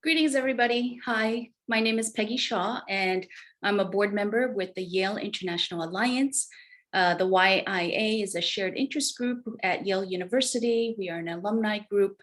Greetings, everybody. Hi, my name is Peggy Shaw, and I'm a board member with the Yale International Alliance. The YIA is a shared interest group at Yale University. We are an alumni group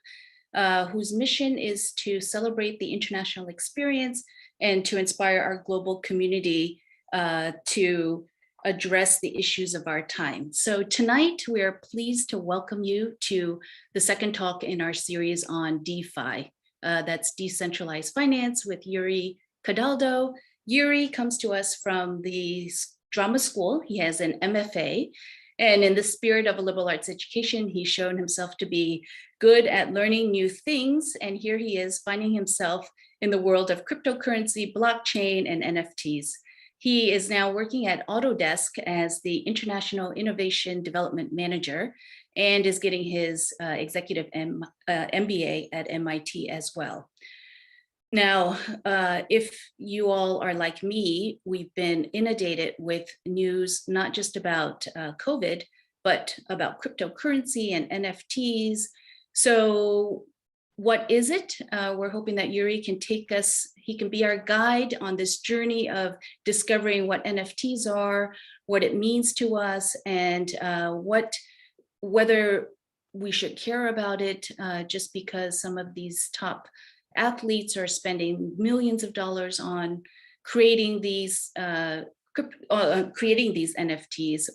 whose mission is to celebrate the international experience and to inspire our global community to address the issues of our time. So tonight, we are pleased to welcome you to the second talk in our series on DeFi. That's Decentralized Finance with Yuri Cataldo. Yuri comes to us from the drama school. He has an MFA. And in the spirit of a liberal arts education, he's shown himself to be good at learning new things. And here he is finding himself in the world of cryptocurrency, blockchain, and NFTs. He is now working at Autodesk as the International Innovation Development Manager and is getting his executive MBA at MIT as well. Now, if you all are like me, we've been inundated with news, not just about COVID, but about cryptocurrency and NFTs. So what is it? We're hoping that Yuri can take us, he can be our guide on this journey of discovering what NFTs are, what it means to us, and whether we should care about it just because some of these top athletes are spending millions of dollars on creating these NFTs,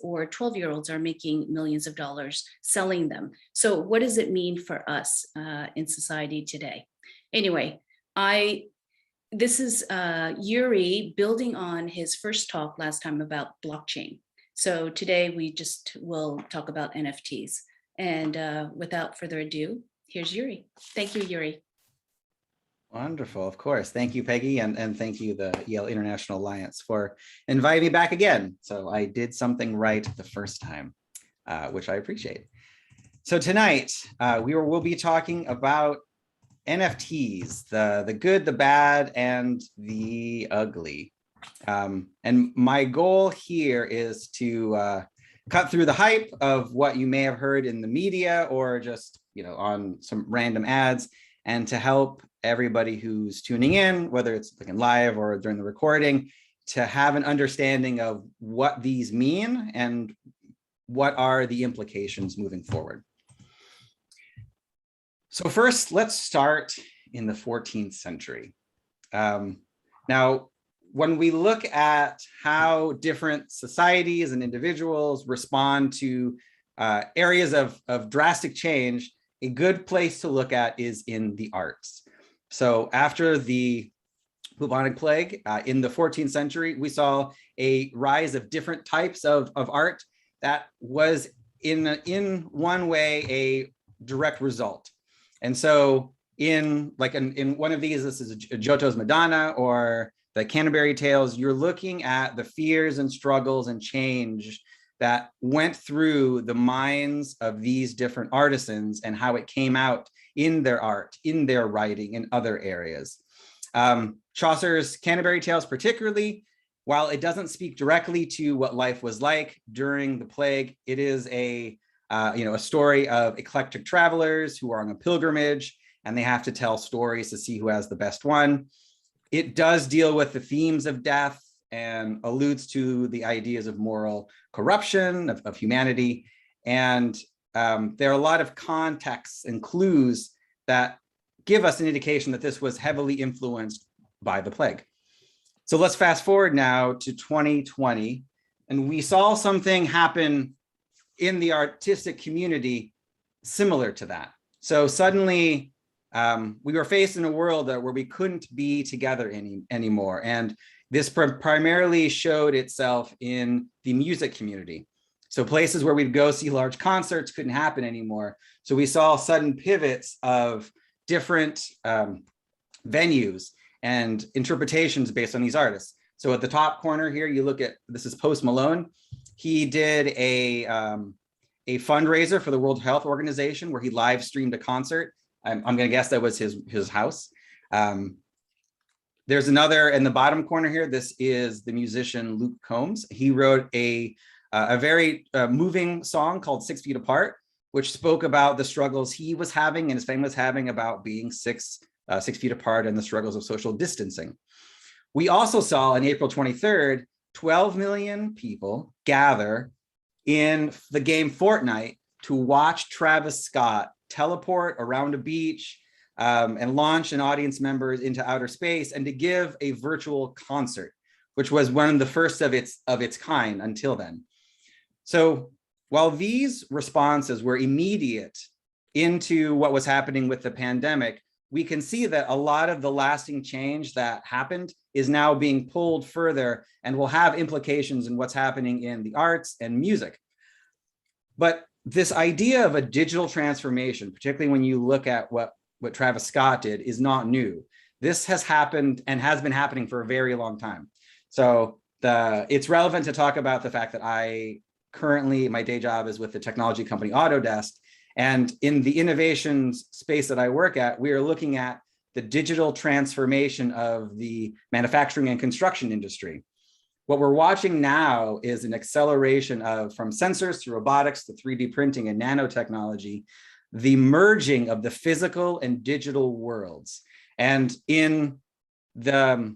or 12-year-olds are making millions of dollars selling them. So what does it mean for us in society today? Anyway, this is Yuri building on his first talk last time about blockchain. So today we just will talk about NFTs. And without further ado, here's Yuri. Thank you, Yuri. Wonderful, of course. Thank you, Peggy, and thank you, the Yale International Alliance, for inviting me back again. So I did something right the first time, which I appreciate. So tonight, we'll be talking about NFTs, the good, the bad, and the ugly. And my goal here is to cut through the hype of what you may have heard in the media or just, on some random ads, and to help everybody who's tuning in, whether it's looking live or during the recording, to have an understanding of what these mean and what are the implications moving forward. So first, let's start in the 14th century. Now, when we look at how different societies and individuals respond to areas of drastic change, a good place to look at is in the arts. So after the bubonic plague in the 14th century, we saw a rise of different types of art that was in one way a direct result. And so in one of these, this is Giotto's Madonna or the Canterbury Tales, you're looking at the fears and struggles and change that went through the minds of these different artisans and how it came out in their art, in their writing, in other areas. Chaucer's Canterbury Tales particularly, while it doesn't speak directly to what life was like during the plague, it is a story of eclectic travelers who are on a pilgrimage and they have to tell stories to see who has the best one. It does deal with the themes of death and alludes to the ideas of moral corruption, of humanity. And there are a lot of contexts and clues that give us an indication that this was heavily influenced by the plague. So let's fast forward now to 2020, and we saw something happen in the artistic community similar to that. So suddenly we were faced in a world where we couldn't be together anymore. And this primarily showed itself in the music community. So places where we'd go see large concerts couldn't happen anymore. So we saw sudden pivots of different venues and interpretations based on these artists. So at the top corner here, you look at, this is Post Malone. He did a fundraiser for the World Health Organization where he live streamed a concert. I'm going to guess that was his house. There's another in the bottom corner here. This is the musician Luke Combs. He wrote a very moving song called 6 Feet Apart, which spoke about the struggles he was having and his family was having about being 6 6 feet apart and the struggles of social distancing. We also saw on April 23rd, 12 million people gather in the game Fortnite to watch Travis Scott teleport around a beach and launch an audience members into outer space, and to give a virtual concert, which was one of the first of its kind until then. So while these responses were immediate into what was happening with the pandemic, we can see that a lot of the lasting change that happened is now being pulled further and will have implications in what's happening in the arts and music. But this idea of a digital transformation, particularly when you look at what Travis Scott did, is not new. This has happened and has been happening for a very long time. So it's relevant to talk about the fact that my day job is with the technology company Autodesk. And in the innovations space that I work at, we are looking at the digital transformation of the manufacturing and construction industry. What we're watching now is an acceleration from sensors to robotics to 3D printing and nanotechnology, the merging of the physical and digital worlds. And in the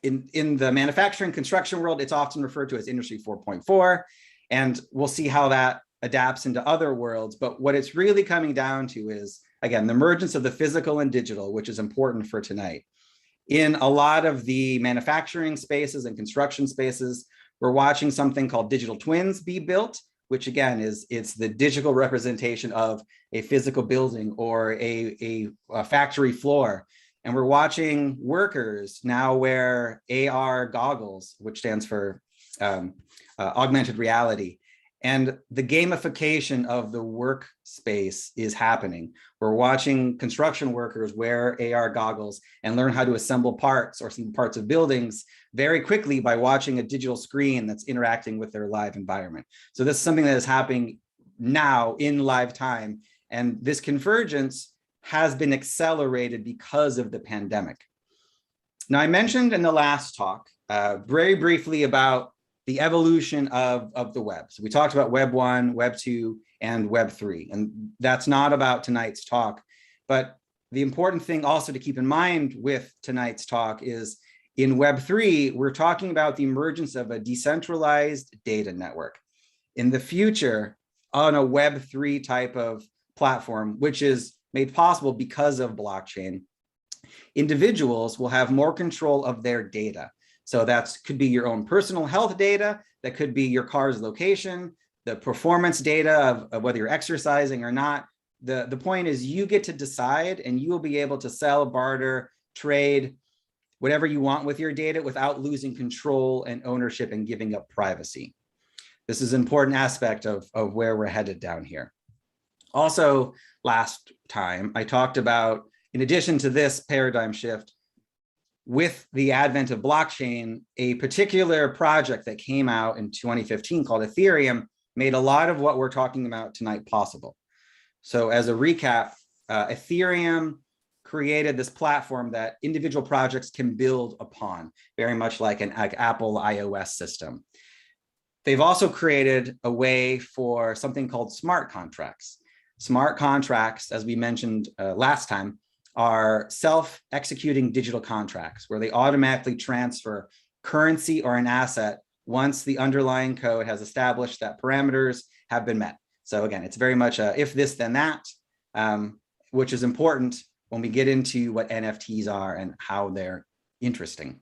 manufacturing construction world, it's often referred to as Industry 4.4, and we'll see how that adapts into other worlds. But what it's really coming down to is, again, the emergence of the physical and digital, which is important for tonight. In a lot of the manufacturing spaces and construction spaces, we're watching something called digital twins be built, which again it's the digital representation of a physical building or a factory floor. And we're watching workers now wear AR goggles, which stands for augmented reality. And the gamification of the workspace is happening. We're watching construction workers wear AR goggles and learn how to assemble parts or some parts of buildings very quickly by watching a digital screen that's interacting with their live environment. So this is something that is happening now in live time. And this convergence has been accelerated because of the pandemic. Now, I mentioned in the last talk very briefly about the evolution of the web. So we talked about Web 1, Web 2, and Web 3, and that's not about tonight's talk. But the important thing also to keep in mind with tonight's talk is in Web 3, we're talking about the emergence of a decentralized data network. In the future, on a Web 3 type of platform, which is made possible because of blockchain, individuals will have more control of their data. So that could be your own personal health data, that could be your car's location, the performance data of whether you're exercising or not. The point is you get to decide, and you will be able to sell, barter, trade, whatever you want with your data without losing control and ownership and giving up privacy. This is an important aspect of where we're headed down here. Also, last time I talked about, in addition to this paradigm shift, with the advent of blockchain, a particular project that came out in 2015 called Ethereum made a lot of what we're talking about tonight possible. So as a recap, Ethereum created this platform that individual projects can build upon, very much like an Apple iOS system. They've also created a way for something called smart contracts. Smart contracts, as we mentioned last time, are self-executing digital contracts where they automatically transfer currency or an asset once the underlying code has established that parameters have been met. So again, it's very much a if this, then that, which is important when we get into what NFTs are and how they're interesting.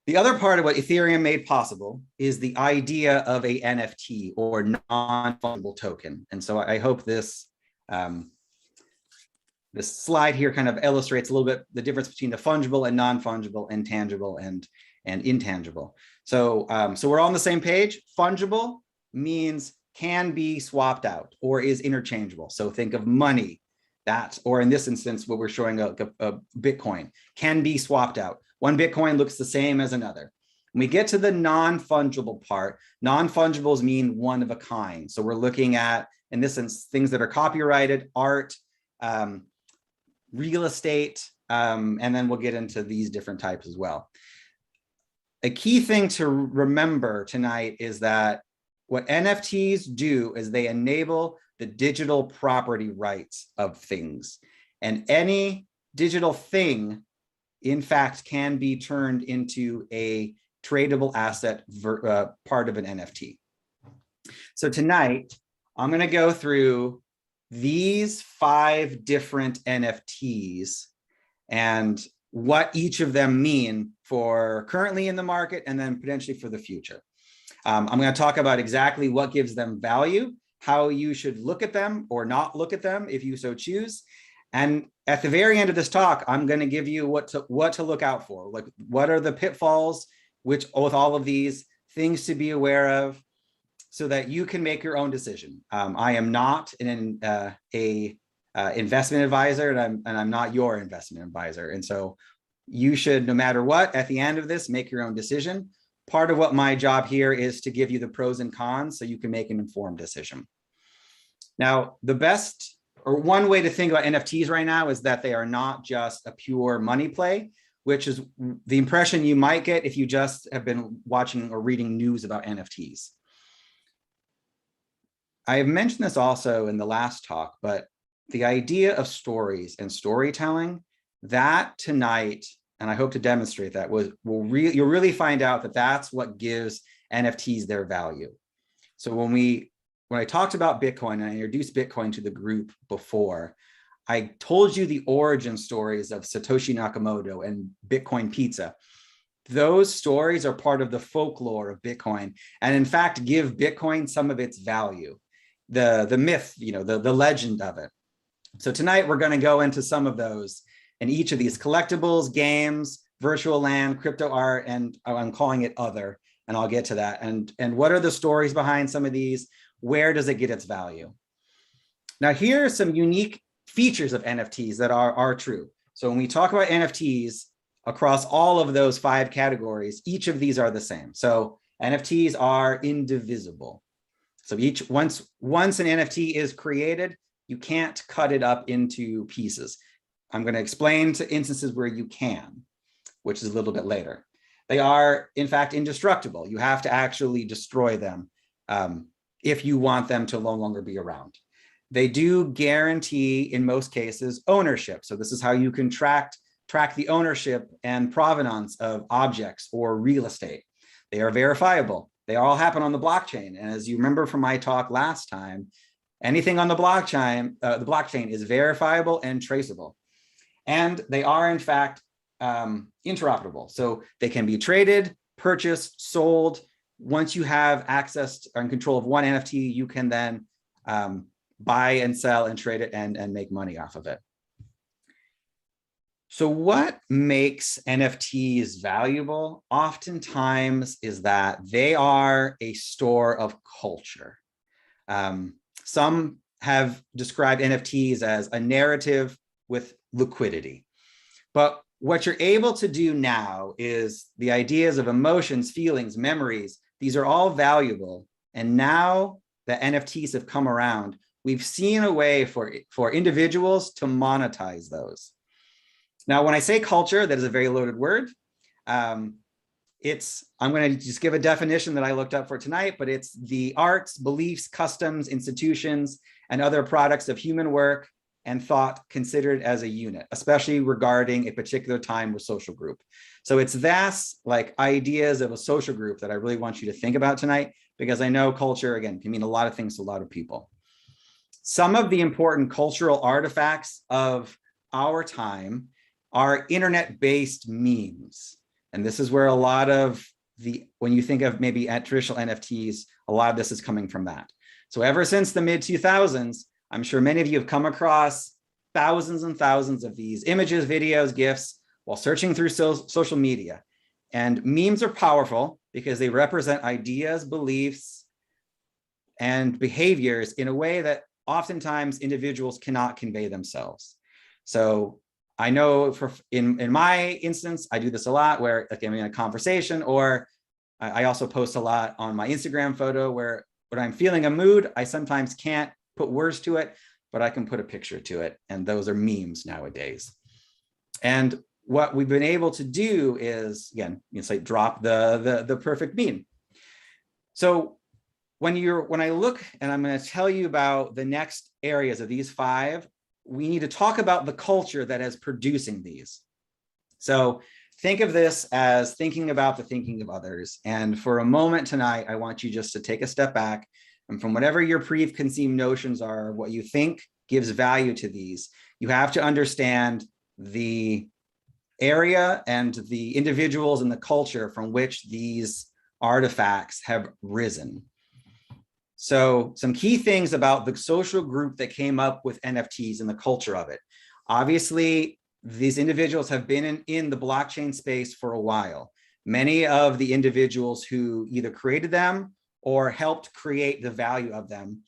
The other part of what Ethereum made possible is the idea of a NFT or non-fungible token. And so I hope this slide here kind of illustrates a little bit the difference between the fungible and non-fungible and tangible and intangible. So, so we're all on the same page. Fungible means can be swapped out or is interchangeable. So think of money, that, or in this instance, what we're showing a Bitcoin can be swapped out. One Bitcoin looks the same as another. When we get to the non-fungible part, non-fungibles mean one of a kind. So we're looking at, in this sense, things that are copyrighted, art, real estate, and then we'll get into these different types as well. A key thing to remember tonight is that what NFTs do is they enable the digital property rights of things. And any digital thing, in fact, can be turned into a tradable asset part of an NFT. So tonight, I'm going to go through these 5 different NFTs and what each of them mean for currently in the market and then potentially for the future. I'm going to talk about exactly what gives them value, how you should look at them or not look at them if you so choose. And at the very end of this talk, I'm going to give you what to look out for. Like, what are the pitfalls with all of these things to be aware of, so that you can make your own decision. I am not an investment advisor, and I'm not your investment advisor. And so you should, no matter what, at the end of this, make your own decision. Part of what my job here is to give you the pros and cons so you can make an informed decision. Now, the best, or one way to think about NFTs right now, is that they are not just a pure money play, which is the impression you might get if you just have been watching or reading news about NFTs. I have mentioned this also in the last talk, but the idea of stories and storytelling, that tonight, and I hope to demonstrate that, you'll really find out that that's what gives NFTs their value. So when I talked about Bitcoin and I introduced Bitcoin to the group before, I told you the origin stories of Satoshi Nakamoto and Bitcoin pizza. Those stories are part of the folklore of Bitcoin, and in fact give Bitcoin some of its value. The myth, the legend of it. So tonight we're going to go into some of those and each of these: collectibles, games, virtual land, crypto art, and I'm calling it other, and I'll get to that. And what are the stories behind some of these? Where does it get its value? Now, here are some unique features of NFTs that are true. So when we talk about NFTs across all of those 5 categories, each of these are the same. So NFTs are indivisible. So once an NFT is created, you can't cut it up into pieces. I'm going to explain to instances where you can, which is a little bit later. They are, in fact, indestructible. You have to actually destroy them if you want them to no longer be around. They do guarantee, in most cases, ownership. So this is how you can track the ownership and provenance of objects or real estate. They are verifiable. They all happen on the blockchain. And as you remember from my talk last time, anything on the blockchain is verifiable and traceable. And they are, in fact, interoperable. So they can be traded, purchased, sold. Once you have access and control of one NFT, you can then buy and sell and trade it and make money off of it. So what makes NFTs valuable oftentimes is that they are a store of culture. Some have described NFTs as a narrative with liquidity. But what you're able to do now is the ideas of emotions, feelings, memories, these are all valuable. And now that NFTs have come around, we've seen a way for individuals to monetize those. Now, when I say culture, that is a very loaded word. I'm going to just give a definition that I looked up for tonight, but it's the arts, beliefs, customs, institutions, and other products of human work and thought considered as a unit, especially regarding a particular time or social group. So it's that's like ideas of a social group that I really want you to think about tonight, because I know culture, again, can mean a lot of things to a lot of people. Some of the important cultural artifacts of our time are internet-based memes. And this is where a lot of when you think of maybe traditional NFTs, a lot of this is coming from that. So ever since the mid-2000s, I'm sure many of you have come across thousands and thousands of these images, videos, GIFs while searching through social media. And memes are powerful because they represent ideas, beliefs, and behaviors in a way that oftentimes individuals cannot convey themselves. So I know in my instance, I do this a lot where like I'm in a conversation, or I also post a lot on my Instagram photo where when I'm feeling a mood, I sometimes can't put words to it, but I can put a picture to it. And those are memes nowadays. And what we've been able to do is, again, it's like drop the perfect meme. So when I look, and I'm going to tell you about the next areas of these 5, we need to talk about the culture that is producing these. So think of this as thinking about the thinking of others. And for a moment tonight, I want you just to take a step back, and from whatever your preconceived notions are, what you think gives value to these, you have to understand the area and the individuals and the culture from which these artifacts have risen. So some key things about the social group that came up with NFTs and the culture of it. Obviously, these individuals have been in the blockchain space for a while. Many of the individuals who either created them or helped create the value of them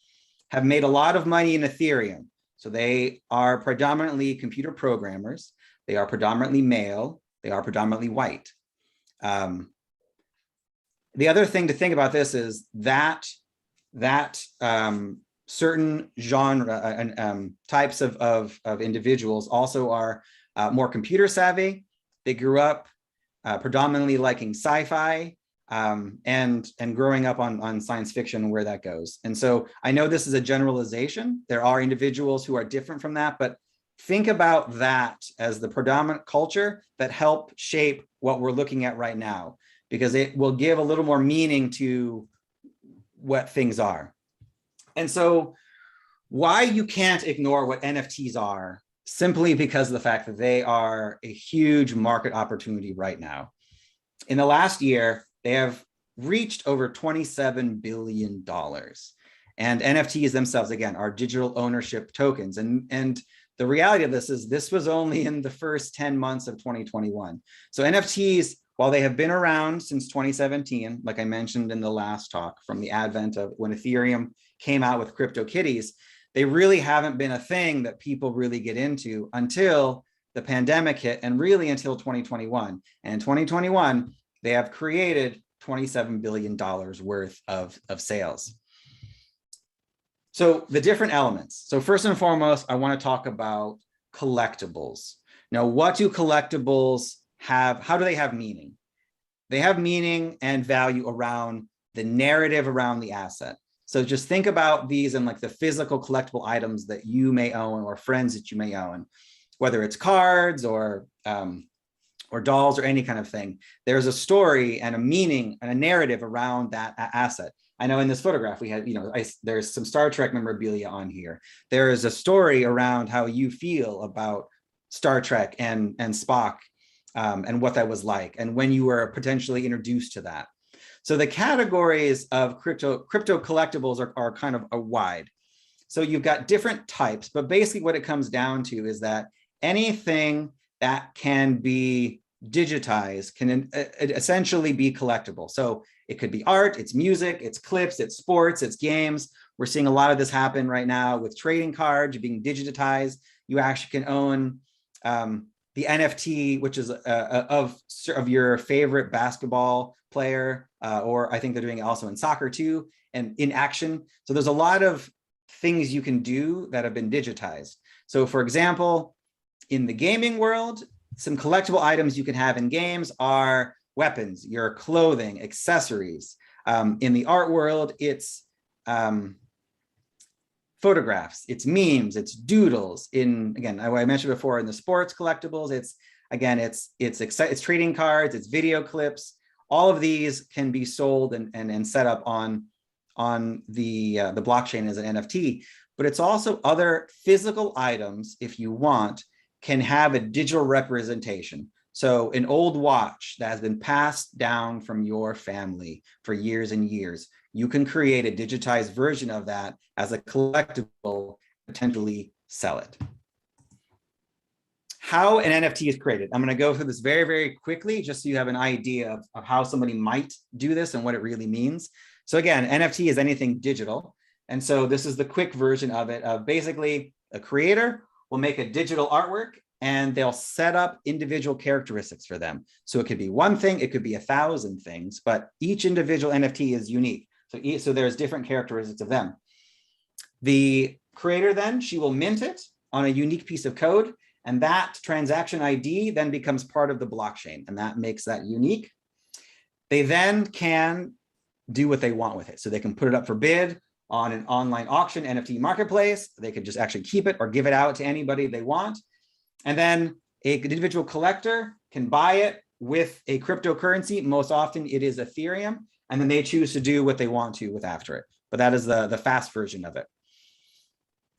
have made a lot of money in Ethereum. So they are predominantly computer programmers. They are predominantly male. They are predominantly white. The other thing to think about this is that certain genre and types of individuals also are more computer savvy. They grew up predominantly liking sci-fi and growing up on science fiction, where that goes. And so I know this is a generalization. There are individuals who are different from that, but think about that as the predominant culture that help shape what we're looking at right now, because it will give a little more meaning to what things are. And so why you can't ignore what NFTs are, simply because of the fact that they are a huge market opportunity right now. In the last year, they have reached over $27 billion. And NFTs themselves, again, are digital ownership tokens. And the reality of this is this was only in the first 10 months of 2021. So NFTs, while they have been around since 2017, like I mentioned in the last talk, from the advent of when Ethereum came out with CryptoKitties, they really haven't been a thing that people really get into until the pandemic hit, and really until 2021. And in 2021, they have created $27 billion worth of sales. So the different elements. So first and foremost, I want to talk about collectibles. Now, what do collectibles have? How do they have meaning? They have meaning and value around the narrative around the asset. So just think about these and like the physical collectible items that you may own, or friends that you may own, whether it's cards or dolls or any kind of thing. There's a story and a meaning and a narrative around that asset. I know in this photograph we had, there's some Star Trek memorabilia on here. There is a story around how you feel about Star Trek and Spock and what that was like, and when you were potentially introduced to that. So the categories of crypto collectibles are kind of wide. So you've got different types, but basically what it comes down to is that anything that can be digitized can essentially be collectible. So it could be art, it's music, it's clips, it's sports, it's games. We're seeing a lot of this happen right now with trading cards being digitized. You actually can own the NFT, which is of your favorite basketball player, or I think they're doing it also in soccer too, and in action. So there's a lot of things you can do that have been digitized. So for example, in the gaming world, some collectible items you can have in games are weapons, your clothing, accessories. In the art world, it's photographs, it's memes, it's doodles. Again, I mentioned before, in the sports collectibles, it's trading cards, it's video clips. All of these can be sold and set up on the blockchain as an NFT, but it's also other physical items, if you want, can have a digital representation. So an old watch that has been passed down from your family for years and years, you can create a digitized version of that as a collectible, potentially sell it. How an NFT is created. I'm going to go through this very, very quickly, just so you have an idea of how somebody might do this and what it really means. So again, NFT is anything digital. And so this is the quick version of it, of basically a creator will make a digital artwork and they'll set up individual characteristics for them. So it could be one thing, it could be 1,000 things, but each individual NFT is unique. So there's different characteristics of them. The creator then, she will mint it on a unique piece of code, and that transaction ID then becomes part of the blockchain, and that makes that unique. They then can do what they want with it. So they can put it up for bid, on an online auction NFT marketplace. They could just actually keep it or give it out to anybody they want. And then an individual collector can buy it with a cryptocurrency. Most often it is Ethereum, and then they choose to do what they want to with after it. But that is the fast version of it.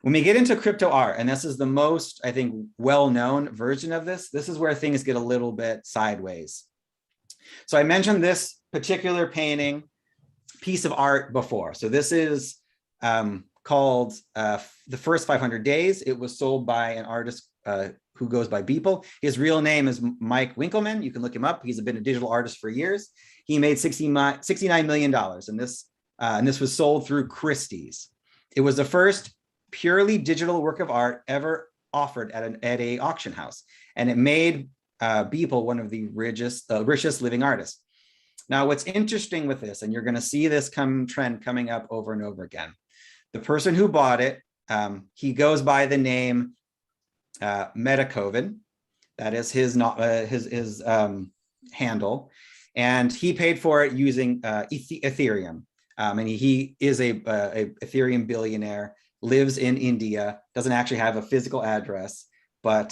When we get into crypto art, and this is the most, I think, well-known version of this, this is where things get a little bit sideways. So I mentioned this particular painting piece of art before. So this is called The First 500 Days. It was sold by an artist who goes by Beeple. His real name is Mike Winkelmann. You can look him up. He's been a digital artist for years. He made $69 million, and this was sold through Christie's. It was the first purely digital work of art ever offered at a auction house, and it made Beeple one of the richest living artists. Now, what's interesting with this, and you're going to see this trend coming up over and over again, the person who bought it, he goes by the name Metakoven. That is his handle, and he paid for it using Ethereum. And he is a Ethereum billionaire, lives in India, doesn't actually have a physical address, but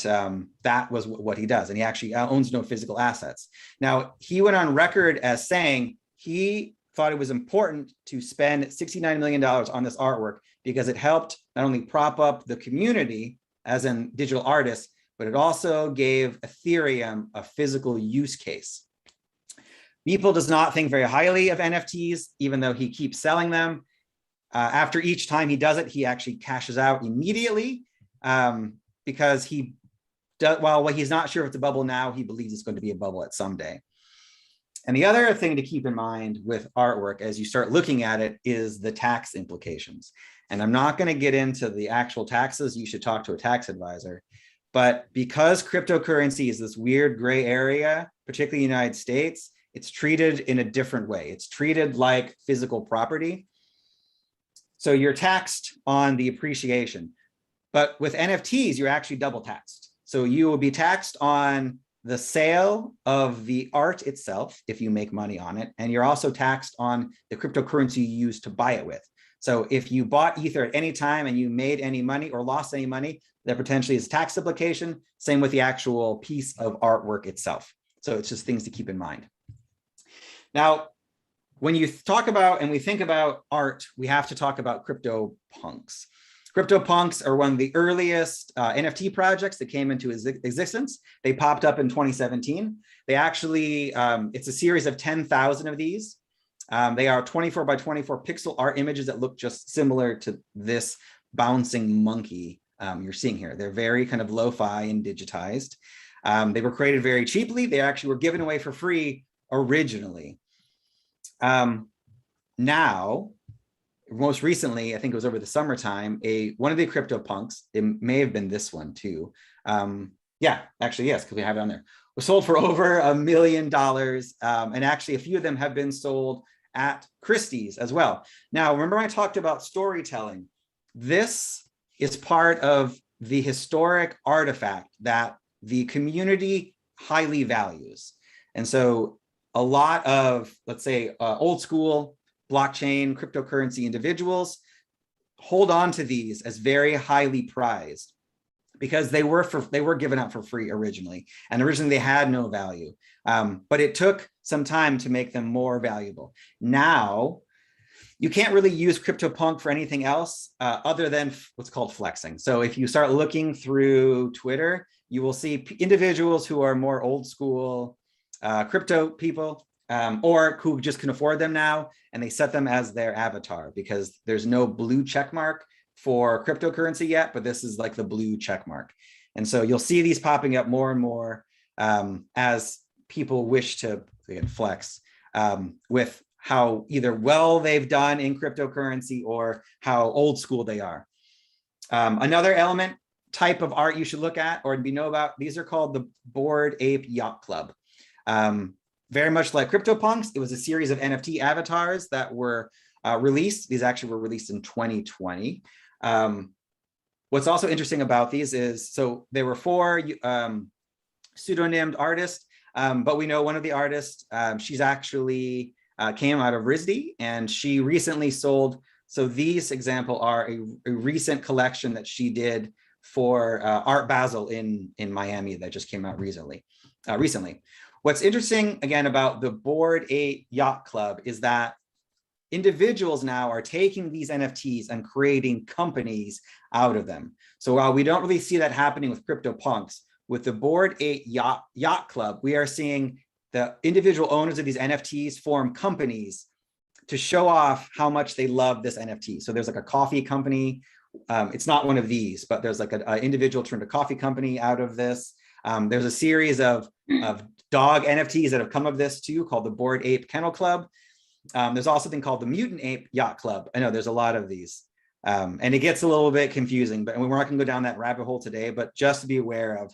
that was what he does. And he actually owns no physical assets. Now, he went on record as saying he thought it was important to spend $69 million on this artwork because it helped not only prop up the community as in digital artists, but it also gave Ethereum a physical use case. Beeple does not think very highly of NFTs, even though he keeps selling them. After each time he does it, he actually cashes out immediately because while he's not sure if it's a bubble now, he believes it's going to be a bubble at some day. And the other thing to keep in mind with artwork as you start looking at it is the tax implications. And I'm not going to get into the actual taxes. You should talk to a tax advisor. But because cryptocurrency is this weird gray area, particularly in the United States, it's treated in a different way. It's treated like physical property. So you're taxed on the appreciation. But with NFTs, you're actually double taxed. So you will be taxed on the sale of the art itself, if you make money on it, and you're also taxed on the cryptocurrency you use to buy it with. So if you bought Ether at any time and you made any money or lost any money, that potentially is a tax implication. Same with the actual piece of artwork itself. So it's just things to keep in mind. Now, when you talk about and we think about art, we have to talk about CryptoPunks. CryptoPunks are one of the earliest NFT projects that came into existence. They popped up in 2017. They actually, it's a series of 10,000 of these. They are 24 by 24 pixel art images that look just similar to this bouncing monkey you're seeing here. They're very kind of lo-fi and digitized. They were created very cheaply. They actually were given away for free originally. Now, most recently, I think it was over the summertime, one of the CryptoPunks, it may have been this one too. Yeah, actually, yes, because we have it on there, was sold for over $1 million. And actually a few of them have been sold at Christie's as well. Now, remember I talked about storytelling. This is part of the historic artifact that the community highly values. And so a lot of, let's say, old school blockchain cryptocurrency individuals hold on to these as very highly prized because they were given out for free originally. And originally they had no value, but it took some time to make them more valuable. Now, you can't really use CryptoPunk for anything else other than what's called flexing. So if you start looking through Twitter, you will see individuals who are more old school crypto people or who just can afford them now, and they set them as their avatar because there's no blue check mark for cryptocurrency yet, but this is like the blue check mark. And so you'll see these popping up more and more as people wish to flex with how either well they've done in cryptocurrency or how old school they are. Another element type of art you should look at or know about, these are called the Bored Ape Yacht Club. Very much like CryptoPunks, it was a series of NFT avatars that were released. These actually were released in 2020. What's also interesting about these is, so there were 4 pseudonymed artists, but we know one of the artists, she's actually came out of RISD, and she recently sold So these example are a recent collection that she did for Art Basel in Miami that just came out recently. What's interesting, again, about the Bored Ape Yacht Club is that individuals now are taking these NFTs and creating companies out of them. So while we don't really see that happening with CryptoPunks, with the Bored Ape Yacht Club, we are seeing the individual owners of these NFTs form companies to show off how much they love this NFT. So there's like a coffee company. It's not one of these, but there's like an individual turned a coffee company out of this. There's a series of dog NFTs that have come of this too, called the Bored Ape Kennel Club. There's also something called the Mutant Ape Yacht Club. I know there's a lot of these. And it gets a little bit confusing, but we're not going to go down that rabbit hole today, but just to be aware of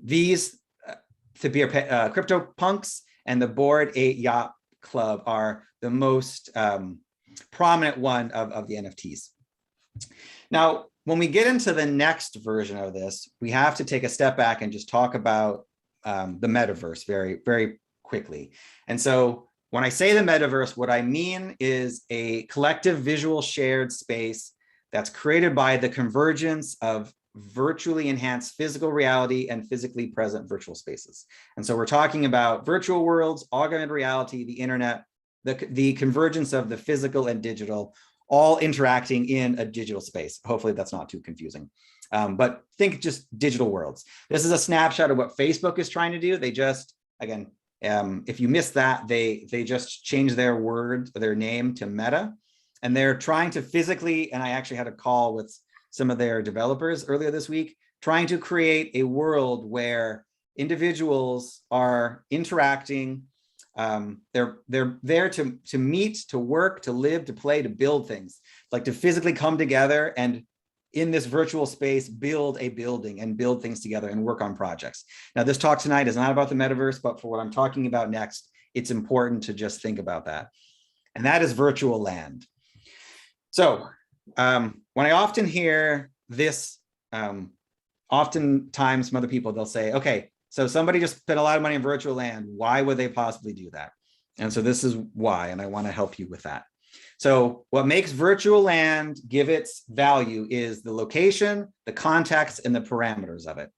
these CryptoPunks and the Bored Ape Yacht Club are the most prominent one of the NFTs. Now, when we get into the next version of this, we have to take a step back and just talk about the metaverse very, very quickly. And so when I say the metaverse, what I mean is a collective visual shared space that's created by the convergence of virtually enhanced physical reality and physically present virtual spaces. And so we're talking about virtual worlds, augmented reality, the internet, the convergence of the physical and digital, all interacting in a digital space. Hopefully that's not too confusing. But think just digital worlds. This is a snapshot of what Facebook is trying to do. They just, again, if you missed that, they just changed their name to Meta. And they're trying to physically, and I actually had a call with some of their developers earlier this week, trying to create a world where individuals are interacting. They're there to meet, to work, to live, to play, to build things, like to physically come together and in this virtual space, build a building and build things together and work on projects. Now, this talk tonight is not about the metaverse, but for what I'm talking about next, it's important to just think about that. And that is virtual land. So when I often hear this, oftentimes from other people, they'll say, okay, so somebody just spent a lot of money in virtual land. Why would they possibly do that? And so this is why, and I want to help you with that. So what makes virtual land give its value is the location, the context, and the parameters of it.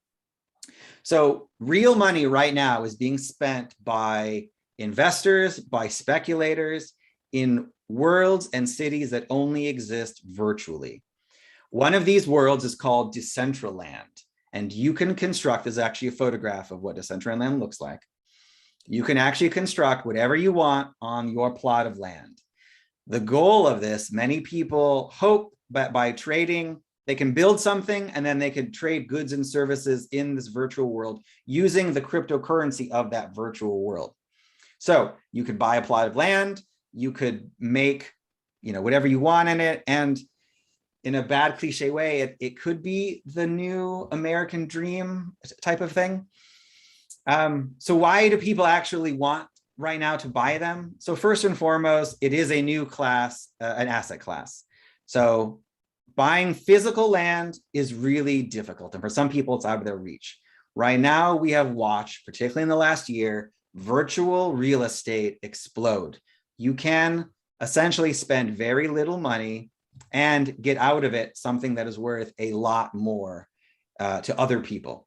So real money right now is being spent by investors, by speculators in worlds and cities that only exist virtually. One of these worlds is called Decentraland. And you can construct, there's actually a photograph of what Decentraland looks like. You can actually construct whatever you want on your plot of land. The goal of this, many people hope that by trading, they can build something and then they could trade goods and services in this virtual world using the cryptocurrency of that virtual world. So you could buy a plot of land, you could make, whatever you want in it. And in a bad cliche way, it could be the new American dream type of thing. So why do people actually want right now to buy them? So first and foremost, it is a new class, an asset class. So buying physical land is really difficult. And for some people, it's out of their reach. Right now, we have watched, particularly in the last year, virtual real estate explode. You can essentially spend very little money and get out of it something that is worth a lot more to other people.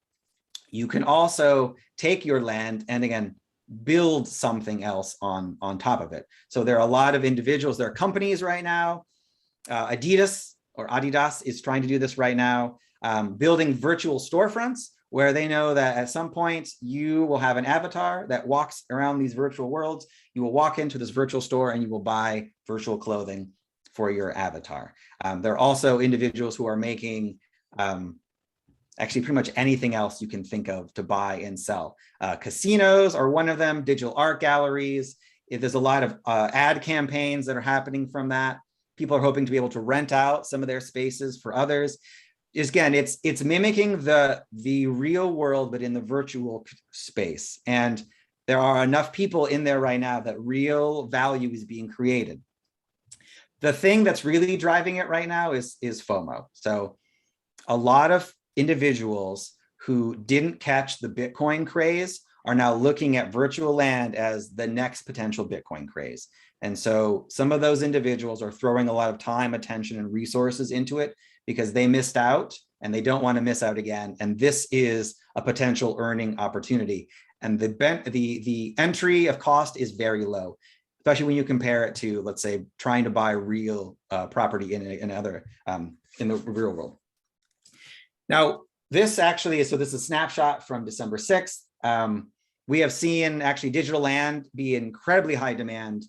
You can also take your land and again, build something else on top of it. So there are a lot of individuals, there are companies right now. Adidas is trying to do this right now, building virtual storefronts where they know that at some point you will have an avatar that walks around these virtual worlds. You will walk into this virtual store and you will buy virtual clothing for your avatar. There are also individuals who are making actually pretty much anything else you can think of to buy and sell. Casinos are one of them, digital art galleries. There's a lot of ad campaigns that are happening from that. People are hoping to be able to rent out some of their spaces for others. Again, it's mimicking the real world, but in the virtual space. And there are enough people in there right now that real value is being created. The thing that's really driving it right now is FOMO. So a lot of individuals who didn't catch the Bitcoin craze are now looking at virtual land as the next potential Bitcoin craze. And so some of those individuals are throwing a lot of time, attention, and resources into it because they missed out and they don't want to miss out again. And this is a potential earning opportunity. And the entry of cost is very low, especially when you compare it to, let's say, trying to buy real property in the real world. Now, this actually is, so this is a snapshot from December 6th. We have seen actually digital land be incredibly high demand,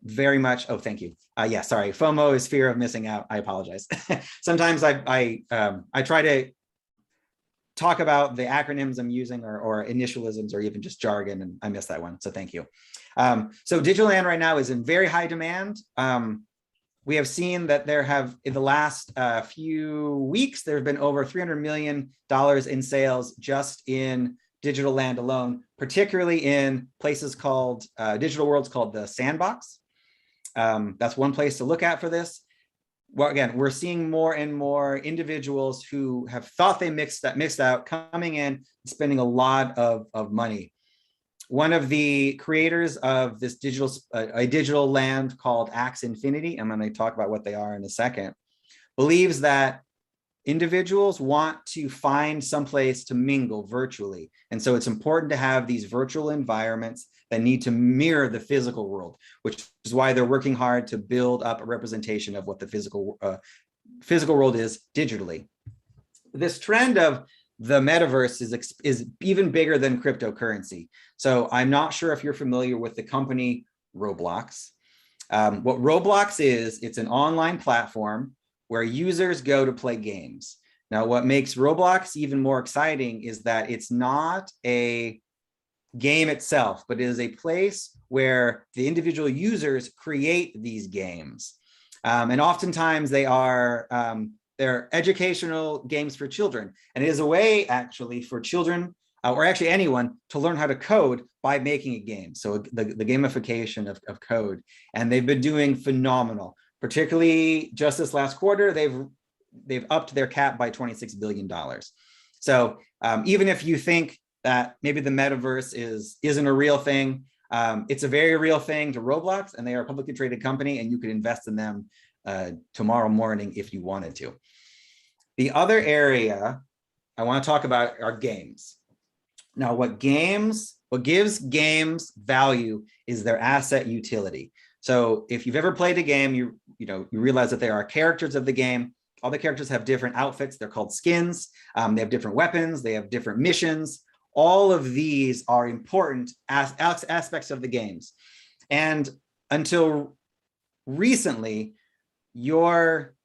very much. Oh, thank you. Yeah, sorry. FOMO is fear of missing out. I apologize. Sometimes I try to talk about the acronyms I'm using or initialisms or even just jargon, and I missed that one. So thank you. So digital land right now is in very high demand. We have seen that there have, in the last few weeks, there have been over $300 million in sales just in digital land alone, particularly in places called, digital worlds called the Sandbox. That's one place to look at for this. Well, again, we're seeing more and more individuals who have thought they mixed out, coming in and spending a lot of money. One of the creators of this digital land called Axe Infinity, I'm going to talk about what they are in a second, believes that individuals want to find someplace to mingle virtually. And so it's important to have these virtual environments that need to mirror the physical world, which is why they're working hard to build up a representation of what the physical world is digitally. This trend of the metaverse is even bigger than cryptocurrency. So I'm not sure if you're familiar with the company Roblox. What Roblox is, it's an online platform where users go to play games. Now, what makes Roblox even more exciting is that it's not a game itself, but it is a place where the individual users create these games. And oftentimes they're educational games for children. And it is a way actually for children or actually anyone to learn how to code by making a game. So the gamification of code. And they've been doing phenomenal, particularly just this last quarter, they've upped their cap by $26 billion. So even if you think that maybe the metaverse isn't a real thing, it's a very real thing to Roblox, and they are a publicly traded company, and you could invest in them tomorrow morning if you wanted to. The other area I want to talk about are games. Now, what gives games value is their asset utility. So if you've ever played a game, you realize that there are characters of the game. All the characters have different outfits. They're called skins. They have different weapons. They have different missions. All of these are important aspects of the games. And until recently, your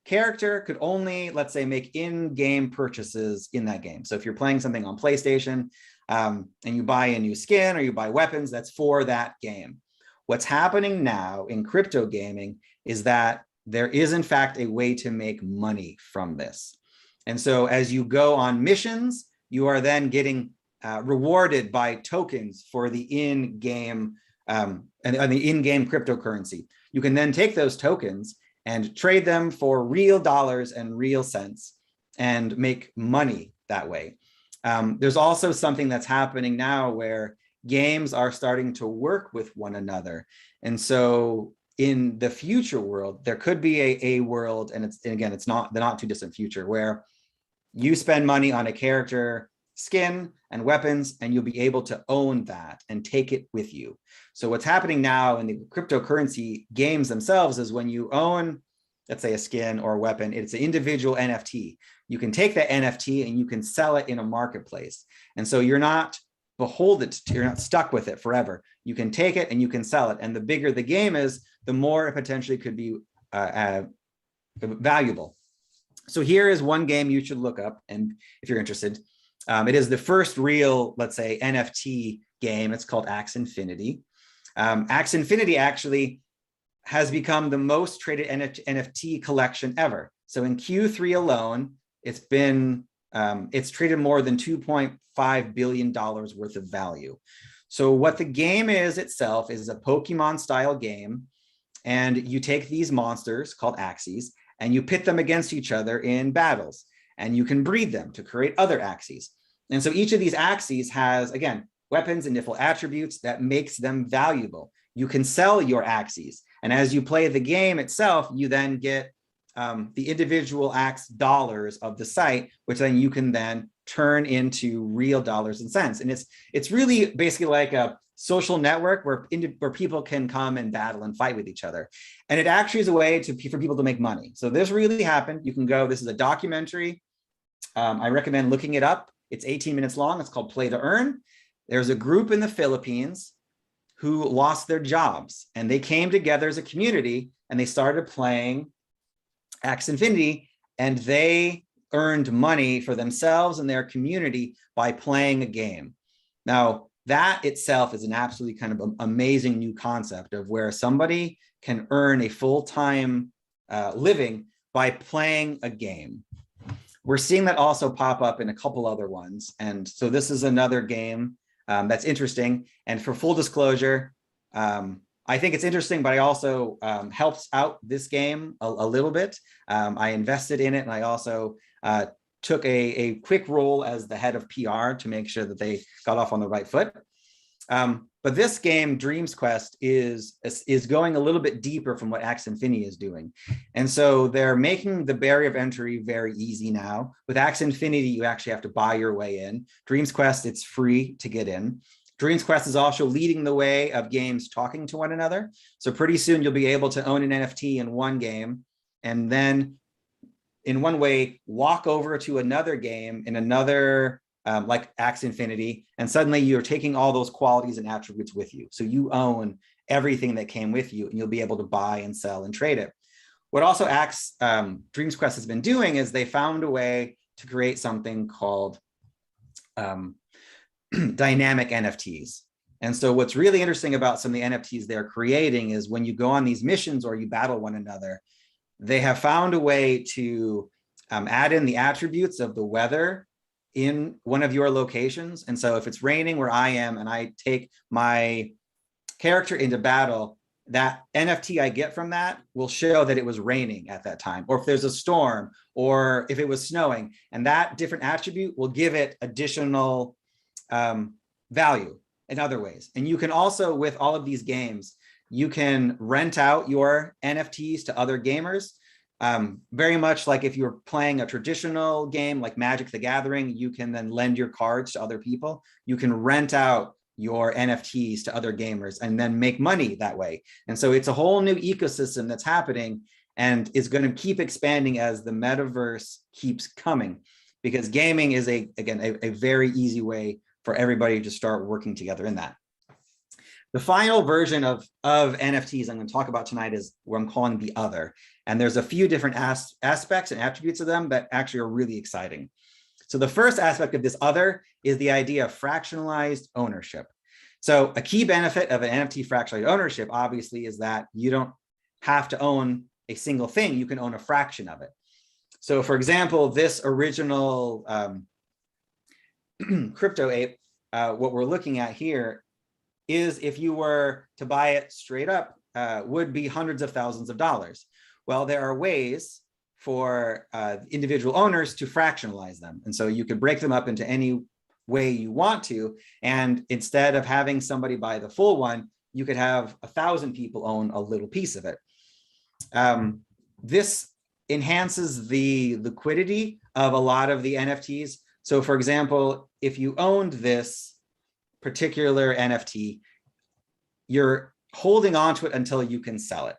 character could only, let's say, make in-game purchases in that game. So if you're playing something on PlayStation and you buy a new skin or you buy weapons, that's for that game. What's happening now in crypto gaming is that there is, in fact, a way to make money from this. And so as you go on missions, you are then getting rewarded by tokens for the in-game and the in-game cryptocurrency. You can then take those tokens and trade them for real dollars and real cents and make money that way. There's also something that's happening now where games are starting to work with one another. And so in the future world, there could be a world, and it's not the not too distant future, where you spend money on a character skin and weapons, and you'll be able to own that and take it with you. So what's happening now in the cryptocurrency games themselves is when you own, let's say, a skin or a weapon, it's an individual NFT. You can take that NFT and you can sell it in a marketplace. And so you're not beholden to, you're not stuck with it forever. You can take it and you can sell it. And the bigger the game is, the more it potentially could be valuable. So here is one game you should look up, and if you're interested. It is the first real, let's say, NFT game. It's called Axe Infinity. Axe Infinity actually has become the most traded NFT collection ever. So in Q3 alone, it's traded more than $2.5 billion worth of value. So what the game is itself is a Pokemon style game. And you take these monsters called axes and you pit them against each other in battles, and you can breed them to create other axes. And so each of these axes has, again, weapons and different attributes that makes them valuable. You can sell your axes. And as you play the game itself, you then get the individual axe dollars of the site, which then you can then turn into real dollars and cents. And it's really basically like a social network where people can come and battle and fight with each other. And it actually is a way for people to make money. So this really happened. You can go, this is a documentary. I recommend looking it up. It's 18 minutes long. It's called Play to Earn. There's a group in the Philippines who lost their jobs, and they came together as a community and they started playing Axie Infinity, and they earned money for themselves and their community by playing a game. Now, that itself is an absolutely kind of amazing new concept of where somebody can earn a full-time living by playing a game. We're seeing that also pop up in a couple other ones. And so this is another game that's interesting. And for full disclosure, I think it's interesting, but I also helped out this game a little bit. I invested in it, and I also took a quick role as the head of PR to make sure that they got off on the right foot. But this game, Dreams Quest, is going a little bit deeper from what Axie Infinity is doing. And so they're making the barrier of entry very easy now. With Axie Infinity, you actually have to buy your way in. Dreams Quest, it's free to get in. Dreams Quest is also leading the way of games talking to one another. So pretty soon you'll be able to own an NFT in one game, and then in one way, walk over to another game in another, like Axie Infinity, and suddenly you're taking all those qualities and attributes with you. So you own everything that came with you, and you'll be able to buy and sell and trade it. What also Dreams Quest has been doing is they found a way to create something called dynamic NFTs. And so what's really interesting about some of the NFTs they're creating is when you go on these missions or you battle one another, they have found a way to add in the attributes of the weather in one of your locations. And so if it's raining where I am and I take my character into battle, that NFT I get from that will show that it was raining at that time, or if there's a storm, or if it was snowing, and that different attribute will give it additional value in other ways. And you can also, with all of these games, you can rent out your NFTs to other gamers. Very much like if you're playing a traditional game like Magic the Gathering, you can then lend your cards to other people. You can rent out your NFTs to other gamers and then make money that way. And so it's a whole new ecosystem that's happening, and is going to keep expanding as the metaverse keeps coming, because gaming is a very easy way for everybody to start working together in that. The final version of NFTs I'm going to talk about tonight is what I'm calling the other. And there's a few different aspects and attributes of them that actually are really exciting. So the first aspect of this other is the idea of fractionalized ownership. So a key benefit of an NFT fractionalized ownership, obviously, is that you don't have to own a single thing. You can own a fraction of it. So for example, this original crypto ape, what we're looking at here is, if you were to buy it straight up, would be hundreds of thousands of dollars. Well, there are ways for individual owners to fractionalize them. And so you could break them up into any way you want to. And instead of having somebody buy the full one, you could have 1,000 people own a little piece of it. This enhances the liquidity of a lot of the NFTs. So for example, if you owned this particular NFT, you're holding on to it until you can sell it.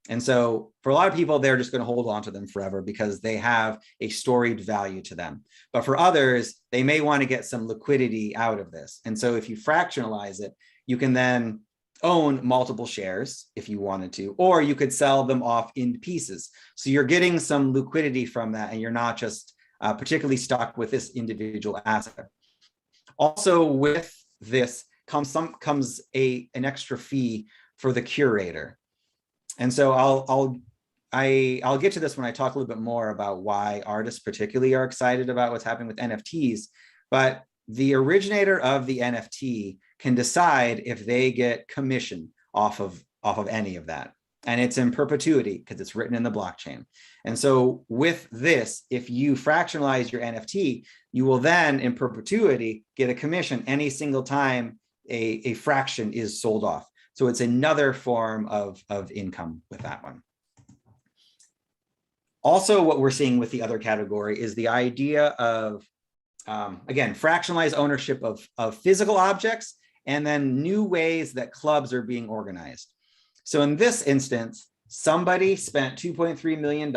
And so for a lot of people, they're just going to hold on to them forever because they have a storied value to them. But for others, they may want to get some liquidity out of this. And so if you fractionalize it, you can then own multiple shares if you wanted to, or you could sell them off in pieces. So you're getting some liquidity from that, and you're not just particularly stuck with this individual asset. Also with this comes an extra fee for the curator. And so I'll get to this when I talk a little bit more about why artists particularly are excited about what's happening with NFTs. But the originator of the NFT can decide if they get commission off of any of that. and it's in perpetuity because it's written in the blockchain. And so with this, if you fractionalize your NFT, you will then in perpetuity get a commission any single time a fraction is sold off. So it's another form of income with that one. Also, what we're seeing with the other category is the idea of, again, fractionalized ownership of physical objects, and then new ways that clubs are being organized. So in this instance, somebody spent $2.3 million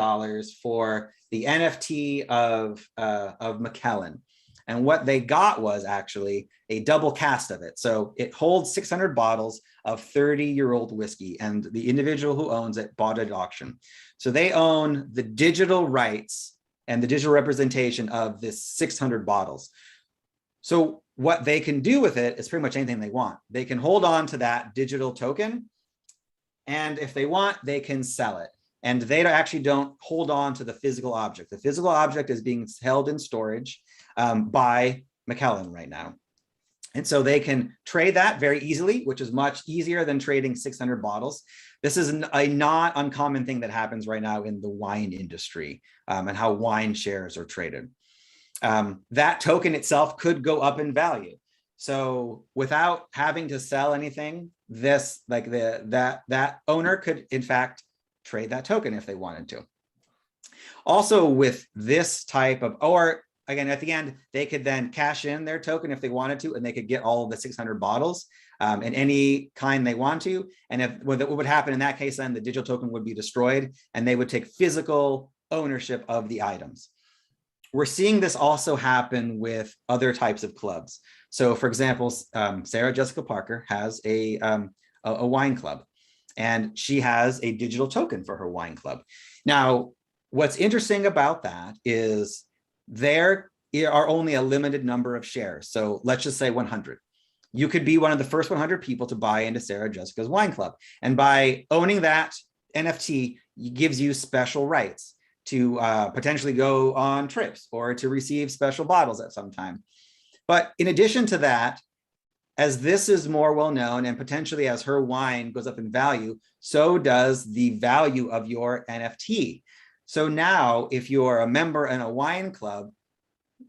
for the NFT of McKellen. And what they got was actually a double cast of it. So it holds 600 bottles of 30-year-old whiskey, and the individual who owns it bought it at auction. So they own the digital rights and the digital representation of this 600 bottles. So what they can do with it is pretty much anything they want. They can hold on to that digital token, and if they want, they can sell it. And they actually don't hold on to the physical object. The physical object is being held in storage by McKellen right now. And so they can trade that very easily, which is much easier than trading 600 bottles. This is a not uncommon thing that happens right now in the wine industry and how wine shares are traded. That token itself could go up in value. So without having to sell anything, this that owner could in fact trade that token if they wanted to. Also with this type of, or again, at the end, they could then cash in their token if they wanted to, and they could get all of the 600 bottles in any kind they want to. And if what would happen in that case, then the digital token would be destroyed and they would take physical ownership of the items. We're seeing this also happen with other types of clubs. So for example, Sarah Jessica Parker has a wine club, and she has a digital token for her wine club. Now, what's interesting about that is there are only a limited number of shares. So let's just say 100. You could be one of the first 100 people to buy into Sarah Jessica's wine club. And by owning that NFT, it gives you special rights to potentially go on trips or to receive special bottles at some time. But in addition to that, as this is more well-known and potentially as her wine goes up in value, so does the value of your NFT. So now if you're a member in a wine club,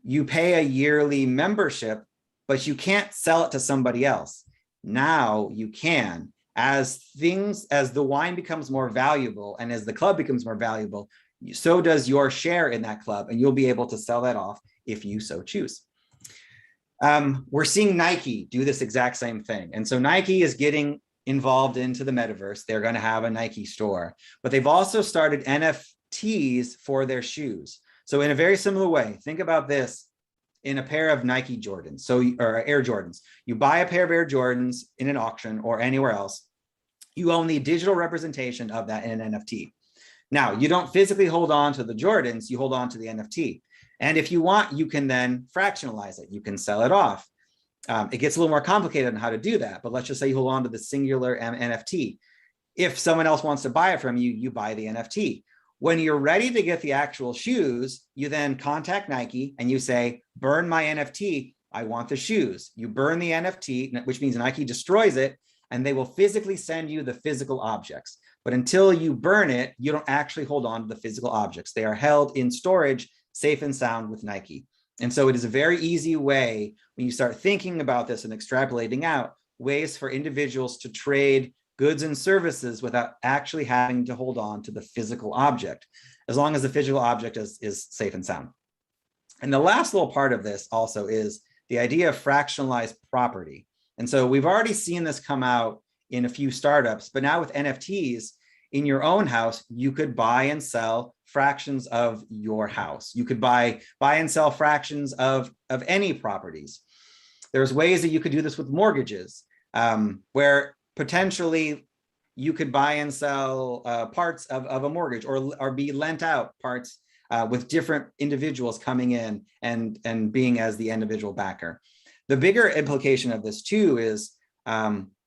you pay a yearly membership, but you can't sell it to somebody else. Now you can. As the wine becomes more valuable and as the club becomes more valuable, so does your share in that club, and you'll be able to sell that off if you so choose. We're seeing Nike do this exact same thing. And so Nike is getting involved into the metaverse. They're going to have a Nike store, but they've also started NFTs for their shoes. So in a very similar way, think about this in a pair of Nike Jordans, or Air Jordans. You buy a pair of Air Jordans in an auction or anywhere else. You own the digital representation of that in an NFT. Now, you don't physically hold on to the Jordans, you hold on to the NFT. And if you want, you can then fractionalize it. You can sell it off. It gets a little more complicated on how to do that, but let's just say you hold on to the singular NFT. If someone else wants to buy it from you, you buy the NFT. When you're ready to get the actual shoes, you then contact Nike and you say, burn my NFT, I want the shoes. You burn the NFT, which means Nike destroys it, and they will physically send you the physical objects. But until you burn it, you don't actually hold on to the physical objects. They are held in storage, safe and sound with Nike. And so it is a very easy way when you start thinking about this and extrapolating out ways for individuals to trade goods and services without actually having to hold on to the physical object, as long as the physical object is safe and sound. And the last little part of this also is the idea of fractionalized property. And so we've already seen this come out in a few startups, but now with NFTs in your own house, you could buy and sell fractions of your house. You could buy and sell fractions of any properties. There's ways that you could do this with mortgages, where potentially you could buy and sell parts of a mortgage or be lent out parts with different individuals coming in and being as the individual backer. The bigger implication of this too is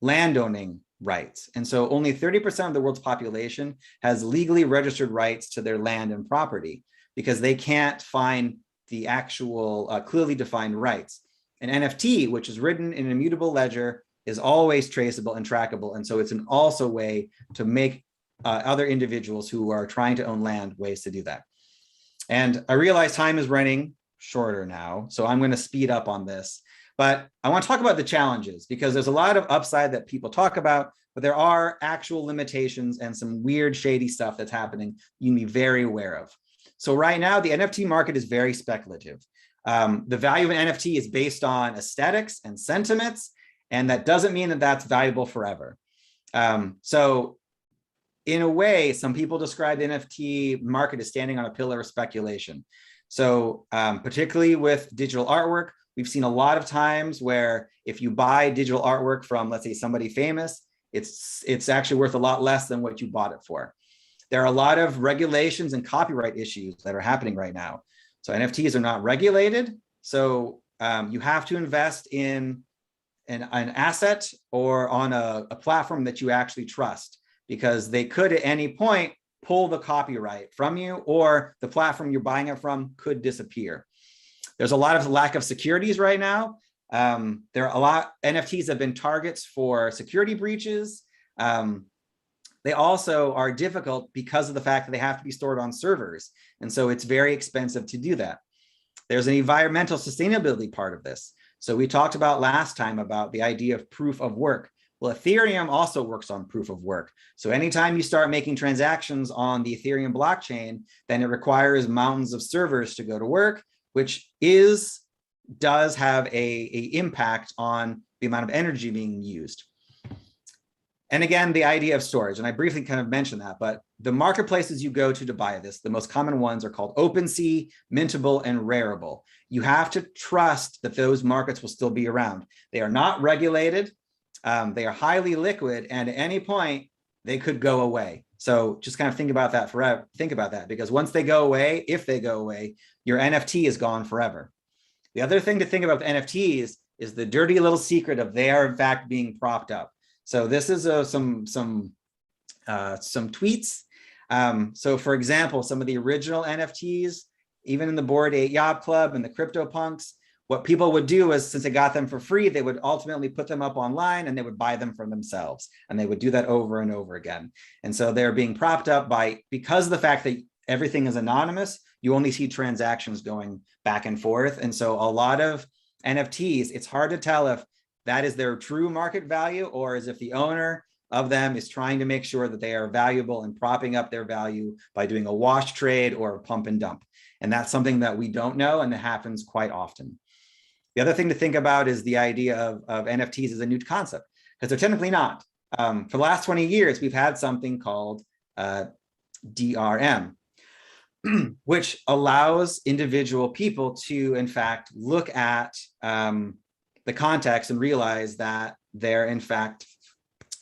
landowning rights. And so only 30% of the world's population has legally registered rights to their land and property because they can't find the actual clearly defined rights. An NFT, which is written in an immutable ledger, is always traceable and trackable. And so it's an also way to make other individuals who are trying to own land ways to do that. And I realize time is running shorter now, so I'm going to speed up on this. But I want to talk about the challenges, because there's a lot of upside that people talk about, but there are actual limitations and some weird, shady stuff that's happening you need to be very aware of. So right now, the NFT market is very speculative. The value of an NFT is based on aesthetics and sentiments, and that doesn't mean that that's valuable forever. So in a way, some people describe the NFT market as standing on a pillar of speculation. So particularly with digital artwork, we've seen a lot of times where if you buy digital artwork from, let's say, somebody famous, it's actually worth a lot less than what you bought it for. There are a lot of regulations and copyright issues that are happening right now. So NFTs are not regulated. So you have to invest in an asset or on a platform that you actually trust, because they could at any point pull the copyright from you, or the platform you're buying it from could disappear. There's a lot of lack of securities right now. There are a lot, NFTs have been targets for security breaches. They also are difficult because of the fact that they have to be stored on servers. And so it's very expensive to do that. There's an environmental sustainability part of this. So we talked about last time about the idea of proof of work. Well, Ethereum also works on proof of work. So anytime you start making transactions on the Ethereum blockchain, then it requires mountains of servers to go to work, which does have a impact on the amount of energy being used. And again, the idea of storage, and I briefly kind of mentioned that, but the marketplaces you go to buy this, the most common ones are called OpenSea, Mintable, and Rarible. You have to trust that those markets will still be around. They are not regulated. They are highly liquid, and at any point they could go away. So just kind of think about that forever. Think about that, because once they go away, if they go away, your NFT is gone forever. The other thing to think about with NFTs is the dirty little secret of they are in fact being propped up. So this is some tweets. So for example, some of the original NFTs, even in the Bored Ape Yacht Club and the CryptoPunks, what people would do is, since they got them for free, they would ultimately put them up online and they would buy them for themselves. And they would do that over and over again. And so they're being propped up because of the fact that everything is anonymous, you only see transactions going back and forth. And so a lot of NFTs, it's hard to tell if that is their true market value, or as if the owner of them is trying to make sure that they are valuable and propping up their value by doing a wash trade or a pump and dump. And that's something that we don't know, and it happens quite often. The other thing to think about is the idea of NFTs as a new concept, because they're technically not. For the last 20 years, we've had something called DRM, which allows individual people to, in fact, look at the context and realize that there, in fact,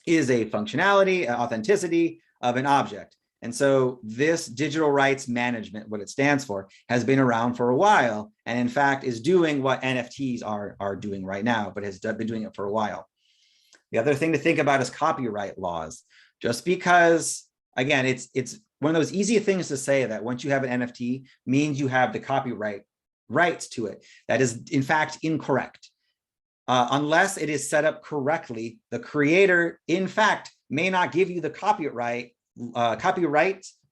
is a functionality, an authenticity of an object. And so this digital rights management, what it stands for, has been around for a while, and in fact is doing what NFTs are doing right now, but has been doing it for a while. The other thing to think about is copyright laws. Just because, again, it's one of those easy things to say that once you have an NFT means you have the copyright rights to it. That is, in fact, incorrect. Unless it is set up correctly, the creator, in fact, may not give you the copyright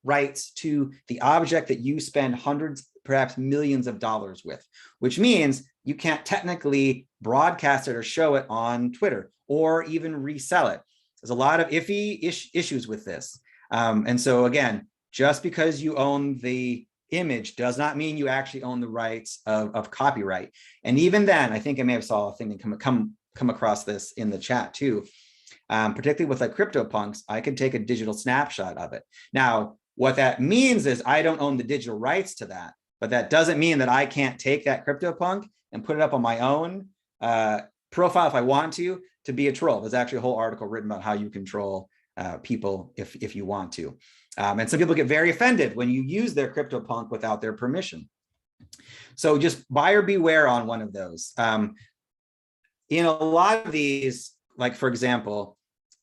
rights to the object that you spend hundreds, perhaps millions of dollars with, which means you can't technically broadcast it or show it on Twitter or even resell it. There's a lot of iffy issues with this. And so again, just because you own the image does not mean you actually own the rights of copyright. And even then, I think I may have saw a thing that come across this in the chat too. Particularly with like CryptoPunks, I can take a digital snapshot of it. Now, what that means is I don't own the digital rights to that, but that doesn't mean that I can't take that CryptoPunk and put it up on my own profile if I want to be a troll. There's actually a whole article written about how you control people if you want to. And some people get very offended when you use their CryptoPunk without their permission. So just buyer beware on one of those. In a lot of these, like for example,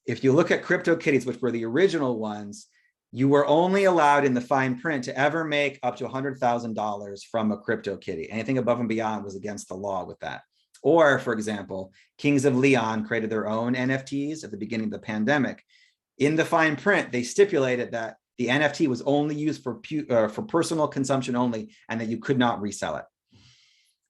if you look at CryptoKitties, which were the original ones, you were only allowed in the fine print to ever make up to $100,000 from a CryptoKitty. Anything above and beyond was against the law with that. Or, for example, Kings of Leon created their own NFTs at the beginning of the pandemic. In the fine print, they stipulated that the NFT was only used for personal consumption only, and that you could not resell it.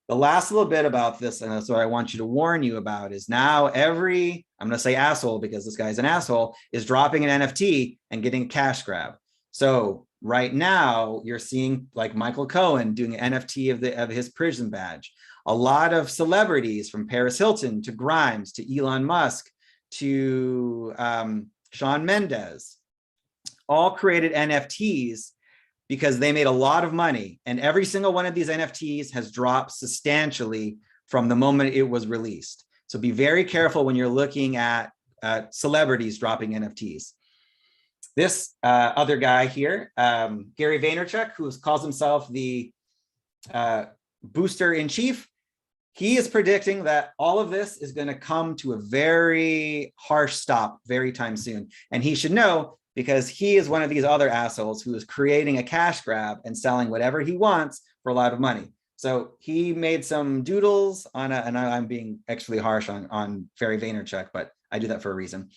The last little bit about this, and that's what I want you to warn you about, is now I'm going to say asshole because this guy's an asshole, is dropping an NFT and getting a cash grab. So right now you're seeing like Michael Cohen doing an NFT of his prison badge. A lot of celebrities, from Paris Hilton to Grimes to Elon Musk to Shawn Mendes, all created NFTs because they made a lot of money, and every single one of these NFTs has dropped substantially from the moment it was released. So be very careful when you're looking at celebrities dropping NFTs. This other guy here, Gary Vaynerchuk, who calls himself the booster in chief, he is predicting that all of this is going to come to a very harsh stop very time soon. And he should know, because he is one of these other assholes who is creating a cash grab and selling whatever he wants for a lot of money. So he made some doodles on and I'm being actually harsh on Gary Vaynerchuk, but I do that for a reason.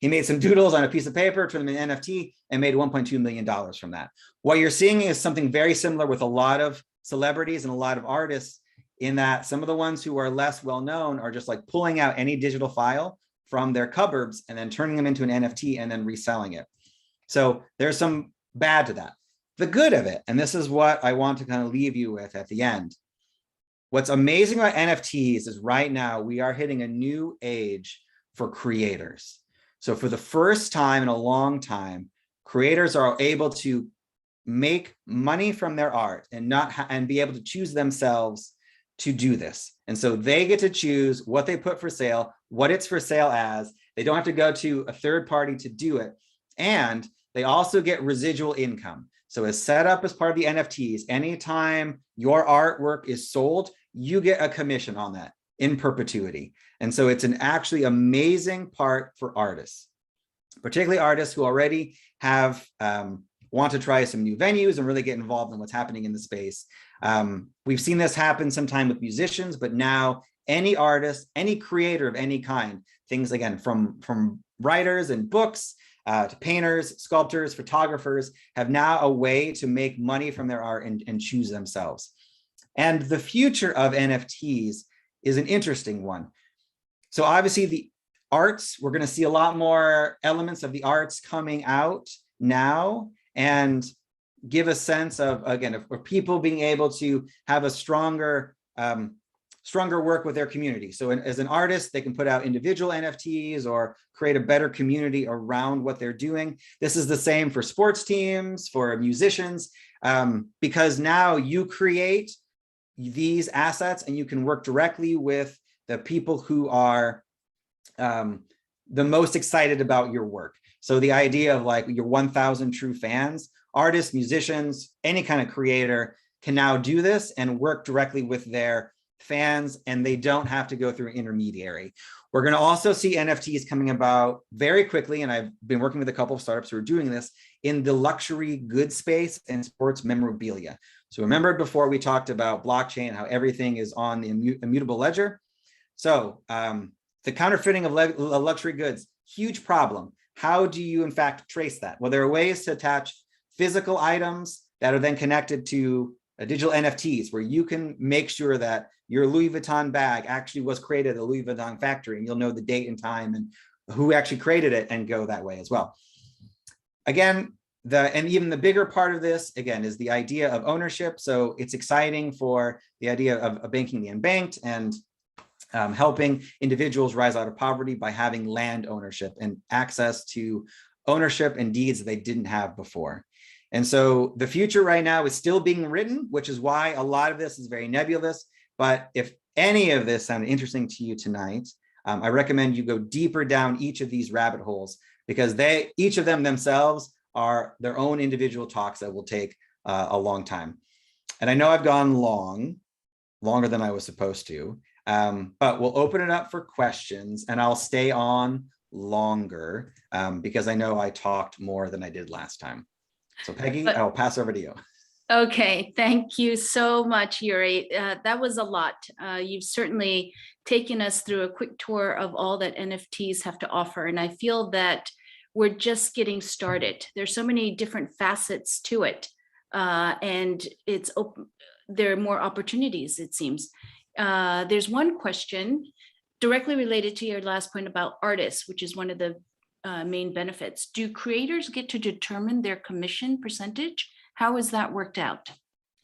He made some doodles on a piece of paper, turned them into NFT, and made $1.2 million from that. What you're seeing is something very similar with a lot of celebrities and a lot of artists, in that some of the ones who are less well-known are just like pulling out any digital file from their cupboards and then turning them into an NFT and then reselling it. So there's some bad to that. The good of it, and this is what I want to kind of leave you with at the end. What's amazing about NFTs is right now we are hitting a new age for creators. So for the first time in a long time, creators are able to make money from their art and be able to choose themselves to do this. And so they get to choose what they put for sale, what it's for sale as. They don't have to go to a third party to do it. And they also get residual income. So it's set up as part of the NFTs. Anytime your artwork is sold, you get a commission on that in perpetuity. And so it's an actually amazing part for artists, particularly artists who already have want to try some new venues and really get involved in what's happening in the space. We've seen this happen sometime with musicians, but now any artist, any creator of any kind, things again, from writers and books to painters, sculptors, photographers, have now a way to make money from their art and choose themselves. And the future of NFTs is an interesting one. So obviously the arts, we're going to see a lot more elements of the arts coming out now, and give a sense of, again, of people being able to have a stronger work with their community. So as an artist, they can put out individual NFTs or create a better community around what they're doing. This is the same for sports teams, for musicians, because now you create these assets and you can work directly with the people who are the most excited about your work. So the idea of like your 1,000 true fans, artists, musicians, any kind of creator can now do this and work directly with their fans, and they don't have to go through an intermediary. We're going to also see NFTs coming about very quickly, and I've been working with a couple of startups who are doing this in the luxury goods space and sports memorabilia. So remember before we talked about blockchain, how everything is on the immutable ledger. So the counterfeiting of luxury goods, huge problem. How do you in fact trace that? Well, there are ways to attach physical items that are then connected to digital NFTs, where you can make sure that your Louis Vuitton bag actually was created at a Louis Vuitton factory, and you'll know the date and time and who actually created it and go that way as well. Again, and even the bigger part of this, again, is the idea of ownership. So it's exciting for the idea of banking the unbanked and helping individuals rise out of poverty by having land ownership and access to ownership and deeds that they didn't have before. And so the future right now is still being written, which is why a lot of this is very nebulous. But if any of this sounded interesting to you tonight, I recommend you go deeper down each of these rabbit holes, because each of them themselves are their own individual talks that will take a long time. And I know I've gone longer than I was supposed to, but we'll open it up for questions, and I'll stay on longer because I know I talked more than I did last time. So Peggy, I'll pass over to you. Okay, thank you so much, Yuri. That was a lot. You've certainly taken us through a quick tour of all that NFTs have to offer. And I feel that we're just getting started. There's so many different facets to it, and it's open. There are more opportunities, it seems. There's one question directly related to your last point about artists, which is one of the main benefits. Do creators get to determine their commission percentage? How is that worked out?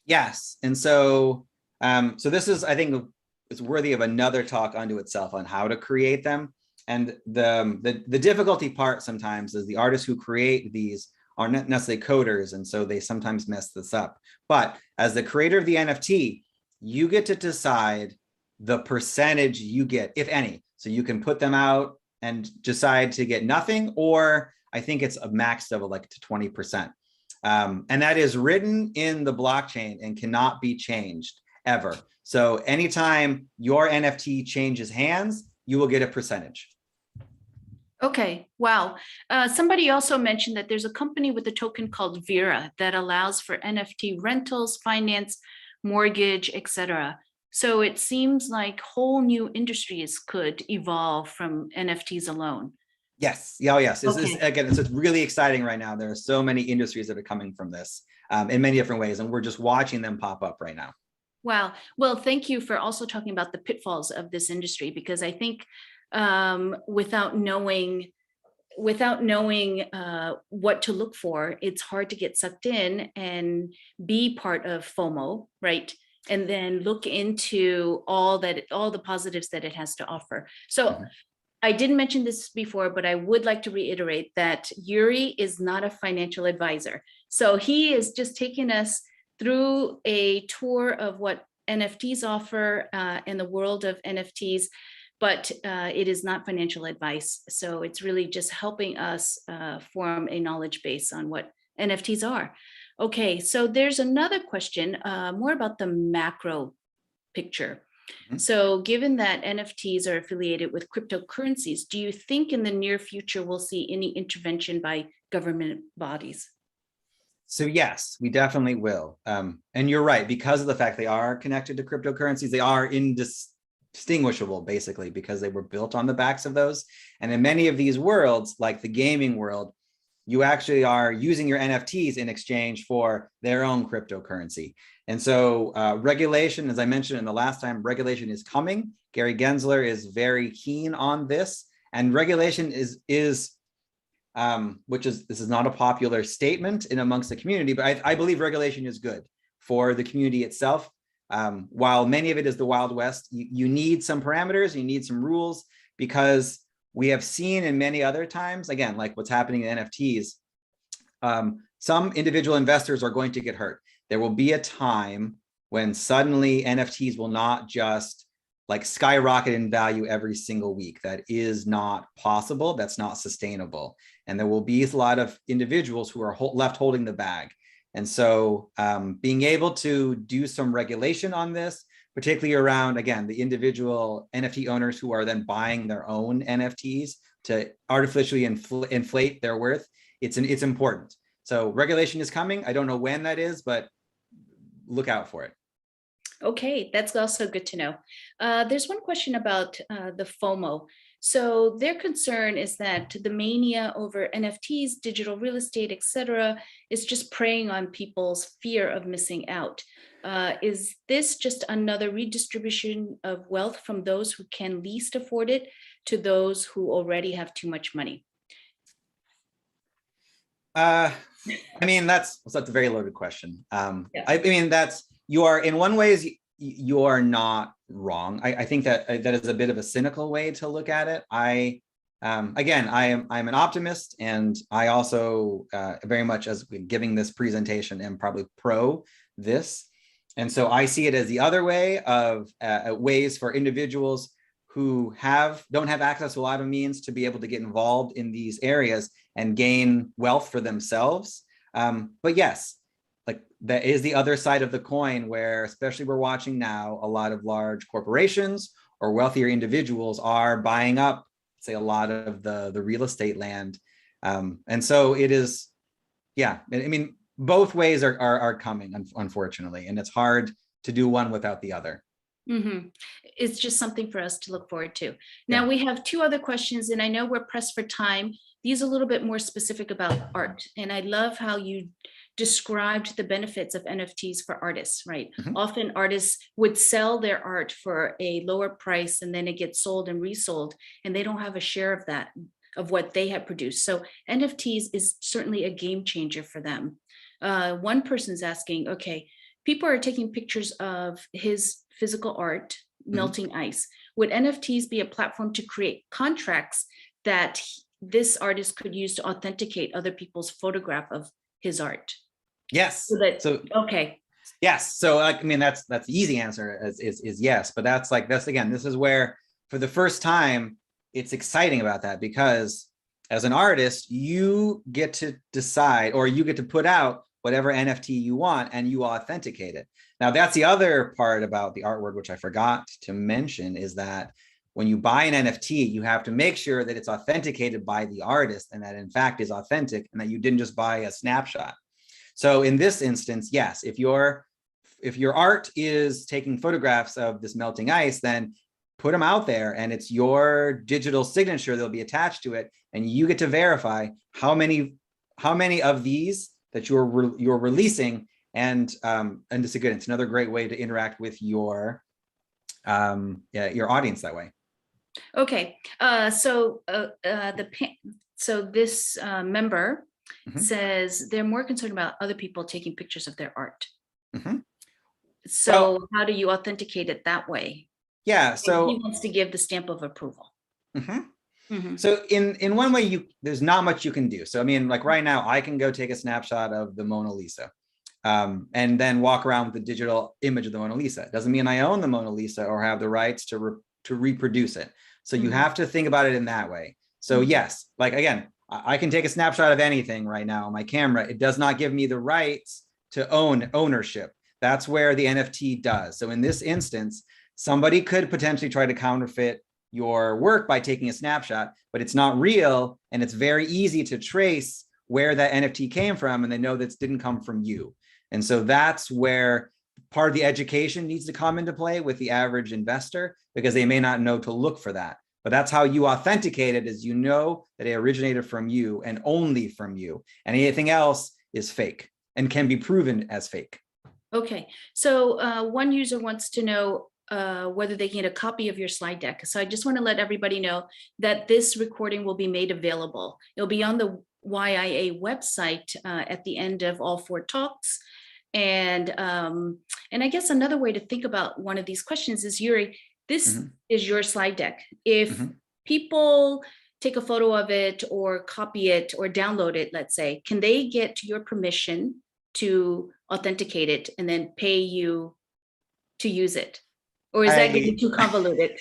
Yes, and so so this is, I think, it's worthy of another talk unto itself on how to create them. And the difficulty part sometimes is the artists who create these are not necessarily coders, and so they sometimes mess this up. But as the creator of the NFT, you get to decide the percentage you get, if any. So you can put them out and decide to get nothing, or I think it's a max of like to 20%. And that is written in the blockchain and cannot be changed ever. So anytime your NFT changes hands, you will get a percentage. Okay, wow. Somebody also mentioned that there's a company with a token called Vera that allows for NFT rentals, finance, mortgage, etc. So it seems like whole new industries could evolve from NFTs alone. Yes. Oh, yes. This is, Okay. again, it's really exciting right now. There are so many industries that are coming from this in many different ways, and we're just watching them pop up right now. Wow. Well, thank you for also talking about the pitfalls of this industry, because I think without knowing what to look for, it's hard to get sucked in and be part of FOMO, right? And then look into all the positives that it has to offer. So I didn't mention this before, but I would like to reiterate that Yuri is not a financial advisor. So he is just taking us through a tour of what NFTs offer in the world of NFTs, but it is not financial advice. So it's really just helping us form a knowledge base on what NFTs are. Okay, so there's another question, more about the macro picture. So given that NFTs are affiliated with cryptocurrencies, do you think in the near future we'll see any intervention by government bodies? So yes, we definitely will. And you're right, because of the fact they are connected to cryptocurrencies, they are indistinguishable, basically, because they were built on the backs of those. And in many of these worlds, like the gaming world, you actually are using your NFTs in exchange for their own cryptocurrency. And so regulation, as I mentioned in the last time, regulation is coming. Gary Gensler is very keen on this. And regulation this is not a popular statement in amongst the community, but I believe regulation is good for the community itself. While many of it is the Wild West, you need some parameters, you need some rules, because we have seen in many other times, again, like what's happening in NFTs, some individual investors are going to get hurt. There will be a time when suddenly NFTs will not just like skyrocket in value every single week. That is not possible. That's not sustainable. And there will be a lot of individuals who are left holding the bag. And so being able to do some regulation on this, particularly around, again, the individual NFT owners who are then buying their own NFTs to artificially inflate their worth, it's important. So regulation is coming. I don't know when that is, but look out for it. Okay, that's also good to know. There's one question about the FOMO. So their concern is that the mania over NFTs, digital real estate, etc., is just preying on people's fear of missing out. Is this just another redistribution of wealth from those who can least afford it to those who already have too much money? I mean, that's a very loaded question. Yeah. I mean, you are, in one ways, you are not wrong. I think that is a bit of a cynical way to look at it. Again, I'm an optimist, and I also very much, as giving this presentation, am probably pro this. And so I see it as the other way of ways for individuals who don't have access to a lot of means to be able to get involved in these areas and gain wealth for themselves. But yes, like that is the other side of the coin, where especially we're watching now a lot of large corporations or wealthier individuals are buying up, say, a lot of the real estate land. And so it is, yeah, I mean, both ways are coming, unfortunately, and it's hard to do one without the other. Mhm. It's just something for us to look forward to. Yeah. Now, we have two other questions, and I know we're pressed for time. These are a little bit more specific about art, and I love how you described the benefits of NFTs for artists, right? Mhm. Often artists would sell their art for a lower price, and then it gets sold and resold, and they don't have a share of that, of what they have produced. So NFTs is certainly a game changer for them. One person's asking, okay, people are taking pictures of his physical art, melting ice. Would NFTs be a platform to create contracts that this artist could use to authenticate other people's photograph of his art? Yes. So that, So okay. yes. So I mean, that's the easy answer is yes. But that's again, this is where for the first time, it's exciting about that, because as an artist, you get to decide, or you get to put out whatever NFT you want, and you authenticate it. Now, that's the other part about the artwork, which I forgot to mention, is that when you buy an NFT, you have to make sure that it's authenticated by the artist, and that in fact is authentic, and that you didn't just buy a snapshot. So in this instance, yes, if your art is taking photographs of this melting ice, then put them out there, and it's your digital signature that'll be attached to it, and you get to verify how many of these that you're releasing, and it's it's another great way to interact with your audience that way. Okay. So this member says they're more concerned about other people taking pictures of their art. So well, how do you authenticate it that way? Yeah. So he wants to give the stamp of approval. So in one way, there's not much you can do. So I mean, like right now, I can go take a snapshot of the Mona Lisa, and then walk around with the digital image of the Mona Lisa. Doesn't mean I own the Mona Lisa or have the rights to reproduce it. So you have to think about it in that way. So yes, like again, I can take a snapshot of anything right now on my camera. It does not give me the rights to ownership. That's where the NFT does. So in this instance, somebody could potentially try to counterfeit your work by taking a snapshot, but it's not real, and it's very easy to trace where that NFT came from, and they know that it didn't come from you. And so that's where part of the education needs to come into play with the average investor, because they may not know to look for that. But that's how you authenticate it, is you know that it originated from you and only from you. And anything else is fake and can be proven as fake. Okay, so one user wants to know whether they can get a copy of your slide deck. So I just want to let everybody know that this recording will be made available. It'll be on the YIA website at the end of all 4 talks. And I guess another way to think about one of these questions is, Yuri, this is your slide deck. If people take a photo of it or copy it or download it, let's say, can they get your permission to authenticate it and then pay you to use it? Or is that getting too convoluted?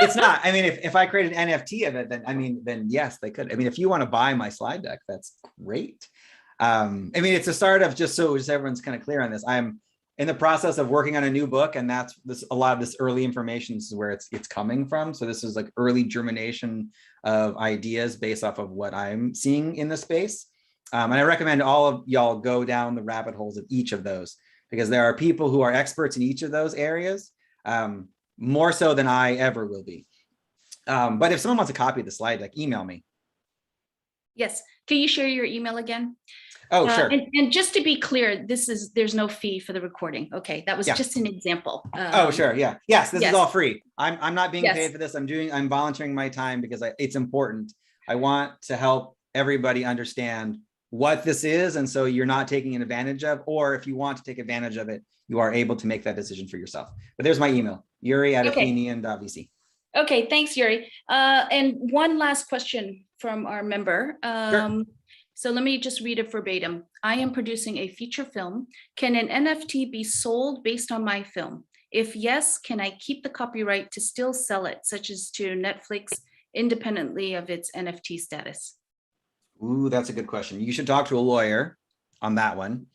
It's not. I mean, if I created an NFT of it, then yes, they could. I mean, if you want to buy my slide deck, that's great. I mean, it's a start of just everyone's kind of clear on this. I'm in the process of working on a new book, and that's a lot of this early information. This is where it's coming from. So this is like early germination of ideas based off of what I'm seeing in the space. And I recommend all of y'all go down the rabbit holes of each of those, because there are people who are experts in each of those areas, more so than I ever will be. But if someone wants a copy of the slide deck, email me. Yes. Can you share your email again? Oh, sure. And just to be clear, there's no fee for the recording. Okay, that was just an example. Oh, sure. Yeah. Yes, this is all free. I'm not being paid for this. I'm volunteering my time because it's important. I want to help everybody understand what this is, and so you're not taking an advantage of, or if you want to take advantage of it, you are able to make that decision for yourself. But there's my email, yuri@athenian.vc. Okay, thanks, Yuri. And one last question from our member. Sure. So let me just read it verbatim. I am producing a feature film. Can an NFT be sold based on my film? If yes, can I keep the copyright to still sell it, such as to Netflix, independently of its NFT status? Ooh, that's a good question. You should talk to a lawyer on that one.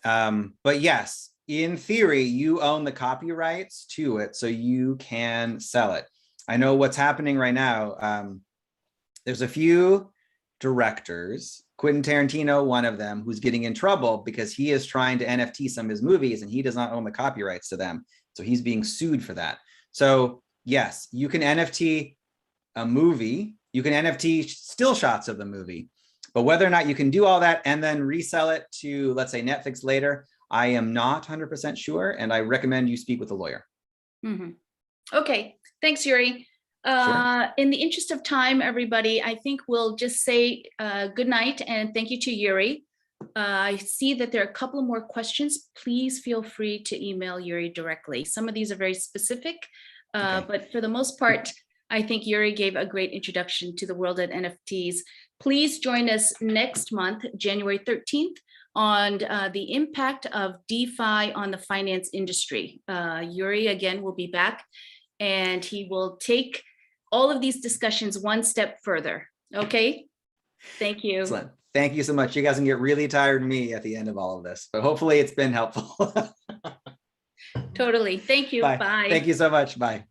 But yes, in theory, you own the copyrights to it, so you can sell it. I know what's happening right now. There's a few directors, Quentin Tarantino, one of them, who's getting in trouble because he is trying to NFT some of his movies, and he does not own the copyrights to them. So he's being sued for that. So yes, you can NFT a movie, you can NFT still shots of the movie, but whether or not you can do all that and then resell it to, let's say, Netflix later, I am not 100% sure, and I recommend you speak with a lawyer. Okay, thanks, Yuri. Sure. In the interest of time, everybody, I think we'll just say good night and thank you to Yuri. I see that there are a couple more questions. Please feel free to email Yuri directly. Some of these are very specific, but for the most part, I think Yuri gave a great introduction to the world of NFTs. Please join us next month, January 13th, on the impact of DeFi on the finance industry. Yuri, again, will be back, and he will take all of these discussions one step further. Okay, thank you. Excellent. Thank you so much. You guys can get really tired of me at the end of all of this, but hopefully it's been helpful. Totally. Thank you. Bye. Bye. Thank you so much. Bye.